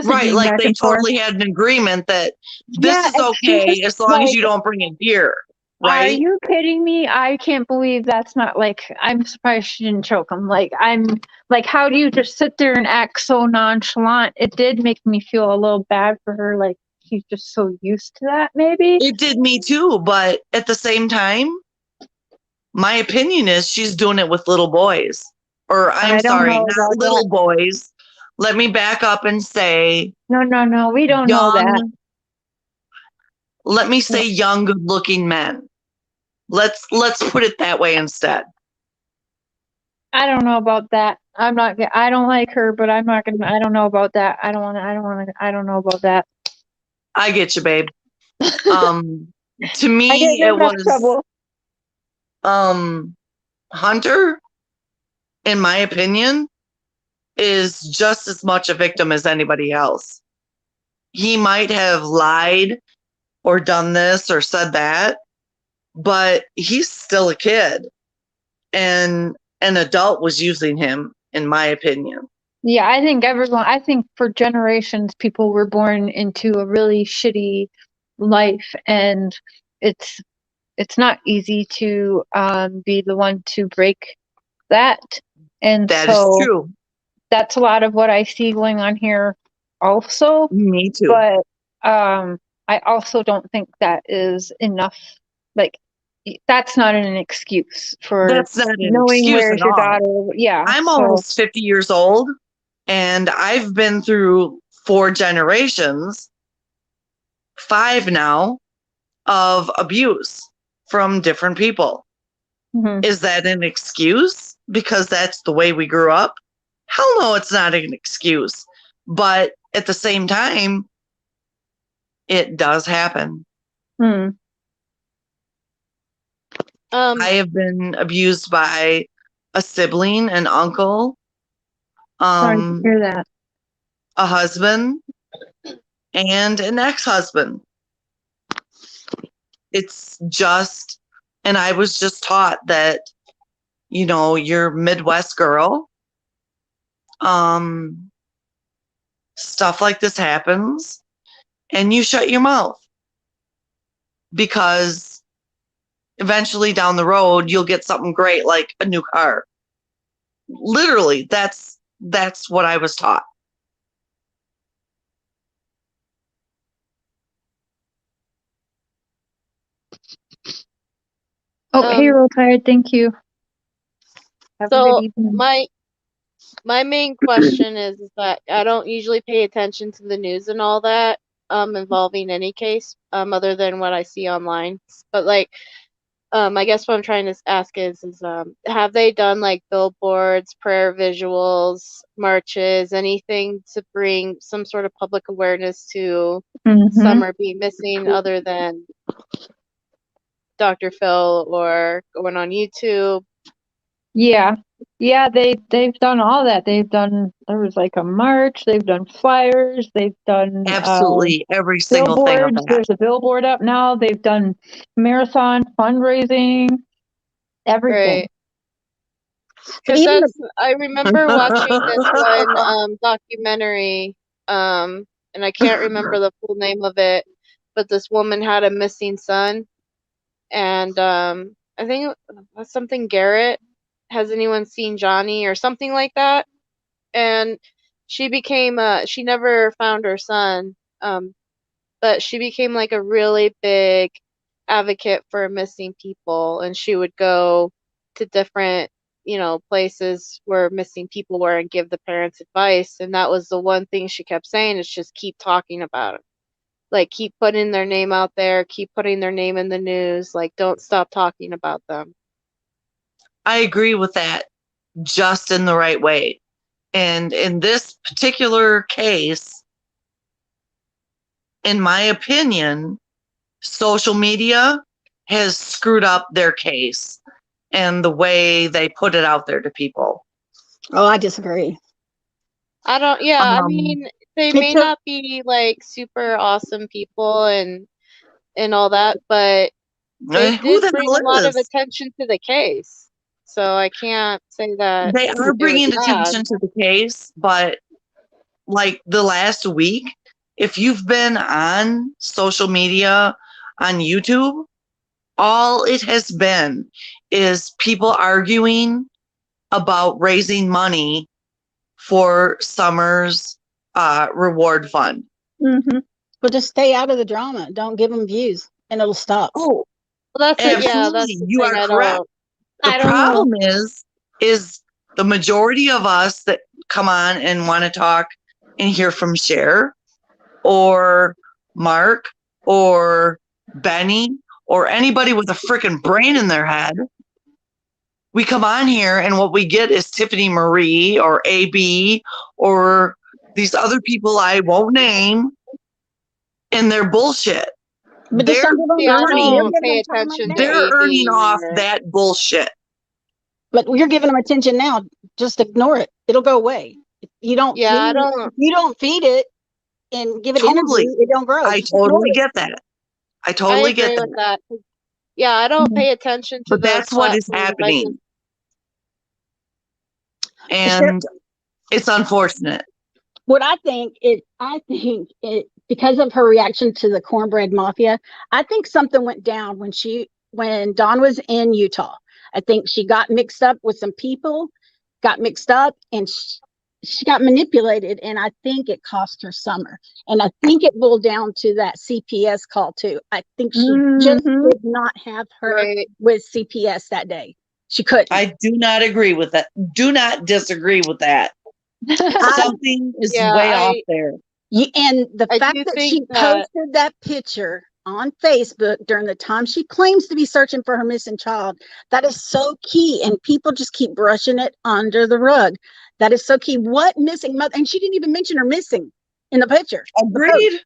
Speaker 7: Right,
Speaker 3: messaging
Speaker 7: like
Speaker 3: back
Speaker 7: they
Speaker 3: and forth.
Speaker 7: totally had an agreement that this
Speaker 3: Yeah,
Speaker 7: is
Speaker 3: and she
Speaker 7: okay
Speaker 3: was
Speaker 7: as long as
Speaker 3: like,
Speaker 7: you don't bring a beer,
Speaker 3: are
Speaker 7: right?
Speaker 3: you kidding me? I can't believe that's not like, I'm surprised she didn't choke him. Like, I'm like, how do you just sit there and act so nonchalant? It did make me feel a little bad for her. Like, she's just so used to that, maybe.
Speaker 7: It did me too, but at the same time, my opinion is she's doing it with little boys. Or I'm
Speaker 3: I don't
Speaker 7: sorry,
Speaker 3: know
Speaker 7: not
Speaker 3: about
Speaker 7: little
Speaker 3: that.
Speaker 7: boys. Let me back up and say
Speaker 3: No, we don't know that.
Speaker 7: young, let me say young, good-looking men. Let's put it that way instead.
Speaker 3: I don't know about that. I don't like her, but I'm not gonna, I don't know about that. I don't know about that.
Speaker 7: I get you, babe. To
Speaker 3: I get
Speaker 7: me,
Speaker 3: in
Speaker 7: it
Speaker 3: enough
Speaker 7: was
Speaker 3: trouble.
Speaker 7: Hunter, in my opinion, is just as much a victim as anybody else. He might have lied or done this or said that, but he's still a kid. And an adult was using him, in my opinion.
Speaker 3: Yeah, I think for generations, people were born into a really shitty life, and it's not easy to be the one to break that. And
Speaker 7: That is
Speaker 3: so
Speaker 7: true.
Speaker 3: that's a lot of what I see going on here also.
Speaker 7: Me too.
Speaker 3: But I also don't think that is enough. Like, that's not an excuse for
Speaker 7: That's not an
Speaker 3: knowing
Speaker 7: excuse
Speaker 3: where's
Speaker 7: at
Speaker 3: your
Speaker 7: all.
Speaker 3: daughter. Yeah.
Speaker 7: I'm
Speaker 3: so,
Speaker 7: almost 50 years old, and I've been through 4 generations, 5 now, of abuse from different people.
Speaker 3: mhm.
Speaker 7: Is that an excuse because that's the way we grew up? Hell no, it's not an excuse. But at the same time, it does happen.
Speaker 3: Hmm.
Speaker 7: I have been abused by a sibling, an uncle,
Speaker 3: Sorry to hear that.
Speaker 7: a husband, and an ex-husband. It's just, and I was just taught that, you know, you're Midwest girl. Stuff like this happens, and you shut your mouth, because eventually down the road you'll get something great like a new car. Literally, that's what I was taught.
Speaker 3: Oh, hey, Roll Tide. Thank you. Have a
Speaker 9: So
Speaker 3: good evening.
Speaker 9: my main question is that I don't usually pay attention to the news and all that involving any case other than what I see online. But like I guess what I'm trying to ask is have they done like billboards, prayer visuals, marches, anything to bring some sort of public awareness to
Speaker 3: Mhm.
Speaker 9: Summer being missing other than Dr.Phil or going on YouTube?
Speaker 3: Yeah. Yeah, they've done all that. There was like a march, they've done flyers, they've done
Speaker 7: Absolutely every single thing of
Speaker 3: billboards.
Speaker 7: that.
Speaker 3: There's a billboard up now. They've done marathon fundraising, everything.
Speaker 9: Right. Because I remember watching this one documentary, and I can't remember the full name of it, but this woman had a missing son, and I think it was something Garrett. Has anyone seen Johnny or something like that? And she never found her son, but she became like a really big advocate for missing people, and she would go to different places where missing people were and give the parents advice. And that was the one thing she kept saying, is just keep talking about it, like keep putting their name out there, keep putting their name in the news, like don't stop talking about them.
Speaker 7: I agree with that, just in the right way. And in this particular case, in my opinion, social media has screwed up their case and the way they put it out there to people.
Speaker 8: Oh, I disagree.
Speaker 9: I mean, they may not be like super awesome people and all that, but they
Speaker 7: Who
Speaker 9: did
Speaker 7: the
Speaker 9: bring
Speaker 7: hell
Speaker 9: a lot of
Speaker 7: is?
Speaker 9: attention to the case. So I can't say that
Speaker 7: They are
Speaker 9: it
Speaker 7: bringing
Speaker 9: was bad.
Speaker 7: attention to the case, but like the last week, if you've been on social media, on YouTube, all it has been is people arguing about raising money for Summer's reward fund.
Speaker 8: Mm-hmm. But just stay out of the drama. Don't give them views, and it'll stop.
Speaker 7: Oh,
Speaker 9: Well, that's
Speaker 7: absolutely.
Speaker 9: the
Speaker 7: You
Speaker 9: thing.
Speaker 7: are correct. The problem is the majority of us that come on and want to talk and hear from Cher or Mark or Benny or anybody with a freaking brain in their head. We come on here and what we get is Tiffany Marie or AB or these other people I won't name, and they're bullshit.
Speaker 8: But
Speaker 7: They're
Speaker 9: don't pay attention to
Speaker 7: they're earning
Speaker 9: AB
Speaker 7: off
Speaker 9: or-
Speaker 7: that bullshit.
Speaker 8: But you're giving them attention now. Just ignore it. It'll go away. You don't. You don't feed it and give it
Speaker 7: Totally.
Speaker 8: energy. It don't grow.
Speaker 7: I
Speaker 8: Just ignore
Speaker 7: totally
Speaker 8: it.
Speaker 7: get that. I totally
Speaker 9: agree
Speaker 7: get
Speaker 9: with that. Yeah, I don't pay attention to
Speaker 7: But
Speaker 9: those
Speaker 7: that's what is
Speaker 9: platforms.
Speaker 7: happening. And it's unfortunate.
Speaker 8: What I think because of her reaction to the cornbread mafia, I think something went down when Dawn was in Utah. I think she got mixed up with some people, and she got manipulated, and I think it cost her Summer. And I think it boiled down to that CPS call too. I think she just did not have her with CPS that day. She couldn't.
Speaker 7: I do not agree with that. Do not disagree with that. Something is way off there.
Speaker 8: And the fact that she posted that picture on Facebook during the time she claims to be searching for her missing child, that is so key. And people just keep brushing it under the rug. That is so key. What missing mother? And she didn't even mention her missing in the picture.
Speaker 7: Agreed.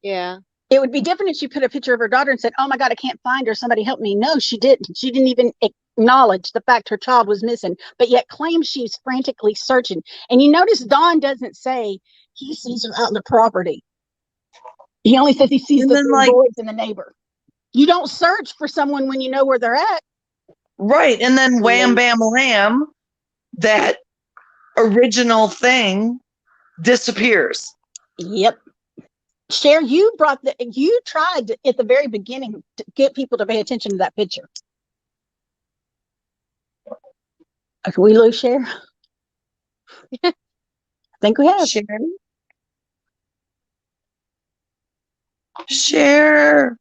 Speaker 9: Yeah.
Speaker 8: It would be different if she put a picture of her daughter and said, "Oh my God, I can't find her. Somebody help me." No, she didn't. She didn't even acknowledge the fact her child was missing, but yet claims she's frantically searching. And you notice Don doesn't say he sees her out in the property. He only says he sees the boys and the neighbor. You don't search for someone when you know where they're at.
Speaker 7: Right. And then wham, bam, lamb, that original thing disappears.
Speaker 8: Yep. Cher, you tried at the very beginning to get people to pay attention to that picture. Did we lose Cher? I think we have.
Speaker 7: Cher.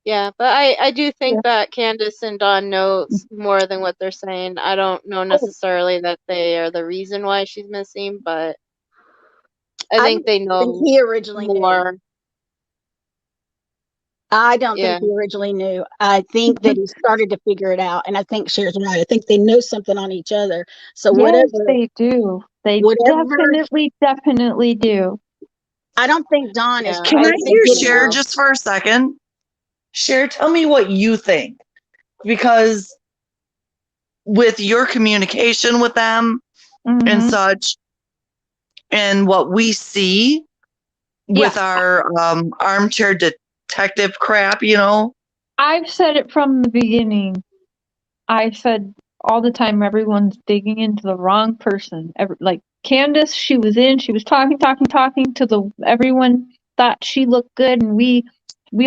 Speaker 9: Yeah, but I do think that Candace and Dawn know more than what they're saying. I don't know necessarily that they are the reason why she's missing, but I think they know
Speaker 8: he originally
Speaker 9: more.
Speaker 8: Knew. I don't think he originally knew. I think that he started to figure it out, and I think Cher's right. I think they know something on each other. So
Speaker 3: yes, they do. They definitely do.
Speaker 8: I don't think Dawn is.
Speaker 7: Can I hear Cher just for a second? Cher, tell me what you think, because with your communication with them and such, and what we see with our armchair detective crap, you know.
Speaker 3: I've said it from the beginning. I said all the time, everyone's digging into the wrong person. Like Candace, she was talking to everyone thought she looked good, and we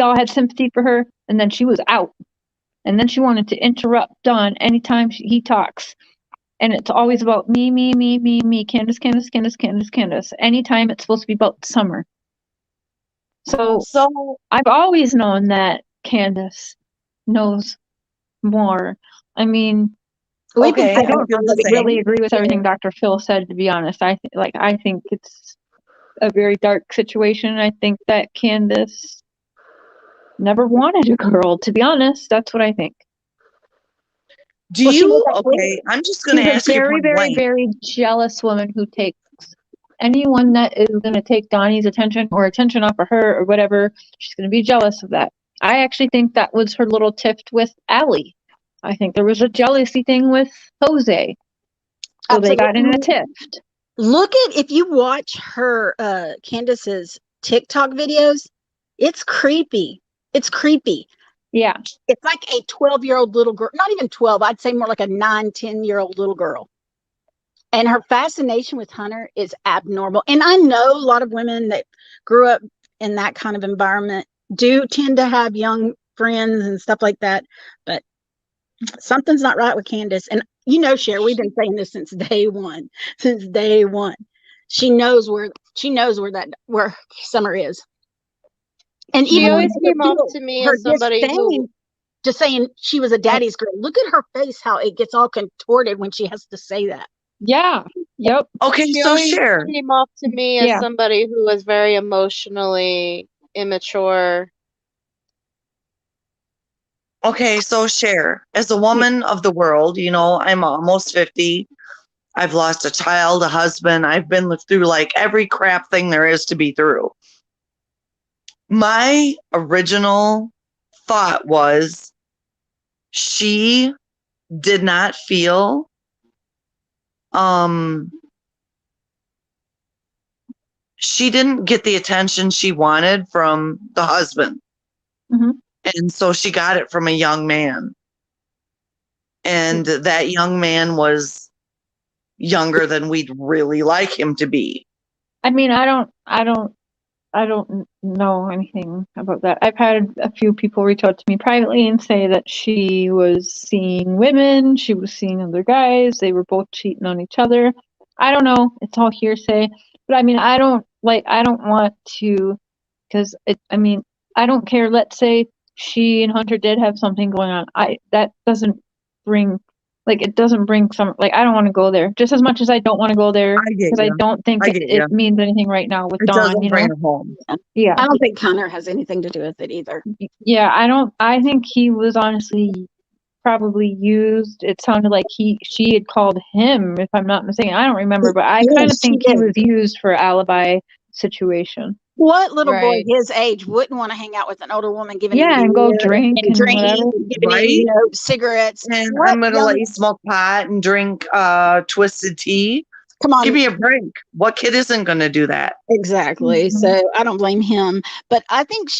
Speaker 3: all had sympathy for her, and then she was out. And then she wanted to interrupt Don anytime he talks. And it's always about me, Candace. Anytime it's supposed to be about Summer. So I've always known that Candace knows more. I mean, I don't really agree with everything Dr. Phil said, to be honest. I think it's a very dark situation. I think that Candace never wanted a girl, to be honest. That's what I think.
Speaker 7: I'm just going to ask you.
Speaker 3: She's a very, very, very jealous woman who takes anyone that is going to take Donnie's attention or attention off of her or whatever. She's going to be jealous of that. I actually think that was her little tiff with Allie. I think there was a jealousy thing with Jose. So they got in a tiff.
Speaker 8: Look at, if you watch her, Candace's TikTok videos, it's creepy. It's creepy.
Speaker 3: Yeah.
Speaker 8: It's like a 12-year-old little girl, not even 12, I'd say more like a 9, 10-year-old little girl. And her fascination with Hunter is abnormal. And I know a lot of women that grew up in that kind of environment do tend to have young friends and stuff like that. But something's not right with Candace. And you know, Cher, we've been saying this since day one. Since day one. She knows where Summer is. And
Speaker 9: she always came off to me as somebody
Speaker 8: just saying she was a daddy's girl. Look at her face, how it gets all contorted when she has to say that.
Speaker 3: Yeah. Yep.
Speaker 7: Okay,
Speaker 9: she
Speaker 7: so
Speaker 9: always
Speaker 7: Cher
Speaker 9: came off to me as somebody who was very emotionally immature.
Speaker 7: Okay, so Cher, as a woman of the world, you know, I'm almost 50. I've lost a child, a husband. I've been through like every crap thing there is to be through. My original thought was she did not feel she didn't get the attention she wanted from the husband.
Speaker 3: Mm-hmm.
Speaker 7: And so she got it from a young man. And that young man was younger than we'd really like him to be.
Speaker 3: I mean, I don't know anything about that. I've had a few people reach out to me privately and say that she was seeing women, she was seeing other guys, they were both cheating on each other. I don't know. It's all hearsay. But I mean, I don't want to, because I mean, I don't care. Let's say she and Hunter did have something going on. That doesn't bring, it doesn't bring some, I don't want to go there just as much as I don't want to go there
Speaker 7: I get
Speaker 3: because I
Speaker 7: you.
Speaker 3: don't think
Speaker 7: I get you.
Speaker 3: it means anything right now with
Speaker 7: It
Speaker 3: Dawn,
Speaker 7: doesn't
Speaker 3: you
Speaker 7: bring
Speaker 3: know?
Speaker 7: her home.
Speaker 3: Yeah.
Speaker 8: I don't think Hunter has anything to do with it either.
Speaker 3: Yeah, I think he was honestly probably used. It sounded like she had called him, if I'm not mistaken. I don't remember, but I kind of
Speaker 8: Yes, she
Speaker 3: think he
Speaker 8: did.
Speaker 3: was used for alibi situation.
Speaker 8: What little boy
Speaker 9: Right.
Speaker 8: his age wouldn't want to hang out with an older woman giving
Speaker 3: Yeah,
Speaker 8: him
Speaker 3: and go
Speaker 8: beer
Speaker 3: drink and whatever.
Speaker 8: giving
Speaker 7: Right?
Speaker 8: him, cigarettes?
Speaker 7: And
Speaker 8: What
Speaker 7: I'm gonna
Speaker 8: young-
Speaker 7: let you smoke pot and drink twisted tea.
Speaker 8: Come on,
Speaker 7: Give me a break. What kid isn't gonna do that?
Speaker 8: exactly.
Speaker 3: Mhm.
Speaker 8: So I don't blame him, but I think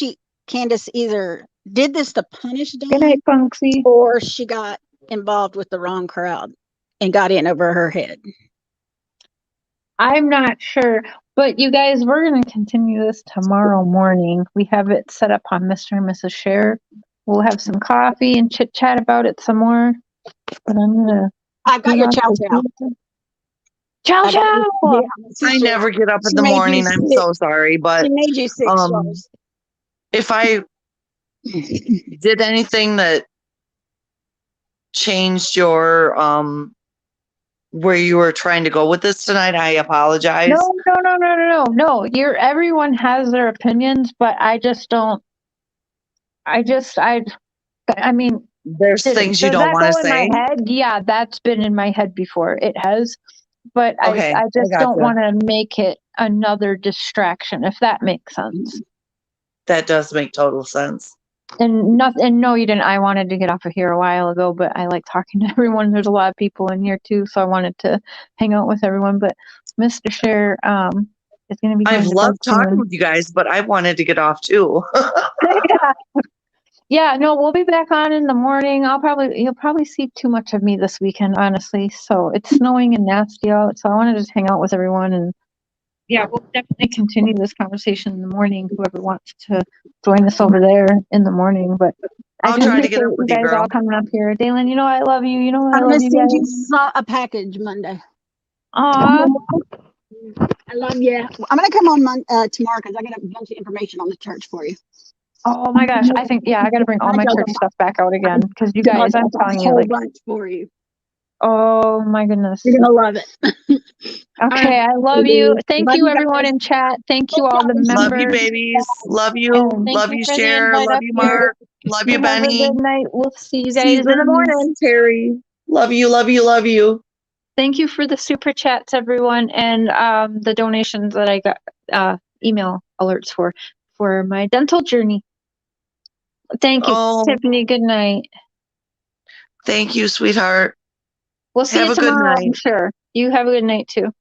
Speaker 8: Candace either did this to punish
Speaker 3: Good
Speaker 8: Dawn,
Speaker 3: night, Funksy.
Speaker 8: or she got involved with the wrong crowd and got in over her head.
Speaker 3: I'm not sure, but you guys, we're going to continue this tomorrow morning. We have it set up on Mr. and Mrs. Cher. We'll have some coffee and chit chat about it some more. But I'm gonna.
Speaker 8: I've got your chow chow.
Speaker 3: Ciao, ciao.
Speaker 8: Yeah,
Speaker 7: I never get up in
Speaker 8: She
Speaker 7: the
Speaker 8: made you
Speaker 7: morning. I'm
Speaker 8: sick.
Speaker 7: so sorry, but
Speaker 8: She made you sick, Charles.
Speaker 7: if I did anything that changed your where you were trying to go with this tonight, I apologize.
Speaker 3: No. Everyone has their opinions, but I just don't. I mean,
Speaker 7: There's things you
Speaker 3: does
Speaker 7: don't
Speaker 3: that
Speaker 7: want to
Speaker 3: go in
Speaker 7: say.
Speaker 3: my head? Yeah, that's been in my head before. It has, but
Speaker 7: Okay,
Speaker 3: I just
Speaker 7: I
Speaker 3: don't
Speaker 7: gotcha.
Speaker 3: want to make it another distraction, if that makes sense.
Speaker 7: That does make total sense.
Speaker 3: And no, you didn't. I wanted to get off of here a while ago, but I like talking to everyone. There's a lot of people in here too, so I wanted to hang out with everyone. But Mr. Cher is going to be.
Speaker 7: I've
Speaker 3: going to
Speaker 7: loved
Speaker 3: bed
Speaker 7: talking
Speaker 3: soon.
Speaker 7: with you guys, but I wanted to get off too.
Speaker 3: Yeah, no, we'll be back on in the morning. You'll probably see too much of me this weekend, honestly. So it's snowing and nasty out, so I want to just hang out with everyone, and yeah, we'll definitely continue this conversation in the morning. Whoever wants to join us over there in the morning, but I
Speaker 7: I'll
Speaker 3: do
Speaker 7: try to get
Speaker 3: appreciate
Speaker 7: up
Speaker 3: you
Speaker 7: with you,
Speaker 3: guys
Speaker 7: girl.
Speaker 3: all coming up here. Dalen, you know I love you. You know I
Speaker 8: I'm
Speaker 3: love
Speaker 8: gonna
Speaker 3: you
Speaker 8: send
Speaker 3: guys.
Speaker 8: you a package Monday.
Speaker 3: Aw,
Speaker 8: I love you. I'm gonna come on tomorrow because I got a bunch of information on the church for you.
Speaker 3: oh my gosh, I think I got to bring all my church stuff back out again because you guys, I'm telling you,
Speaker 8: a whole bunch for you.
Speaker 3: oh my goodness.
Speaker 8: You're gonna love it.
Speaker 3: Okay, I love you. Thank you, everyone in chat. Thank you, all the
Speaker 7: Love you,
Speaker 3: members.
Speaker 7: babies. Love you.
Speaker 3: And
Speaker 7: Love you, Cher. Love you, Mark. Love you,
Speaker 3: You have a
Speaker 7: Benny.
Speaker 3: good night. We'll see you guys in the morning.
Speaker 7: Terry. Love you, love you, love you.
Speaker 3: Thank you for the super chats, everyone, and the donations that I got email alerts for my dental journey. Thank you,
Speaker 7: Oh,
Speaker 3: Tiffany. Good night.
Speaker 7: thank you, sweetheart.
Speaker 3: We'll see
Speaker 7: Have
Speaker 3: you
Speaker 7: a good
Speaker 3: tomorrow, I'm
Speaker 7: night.
Speaker 3: sure. You have a good night too.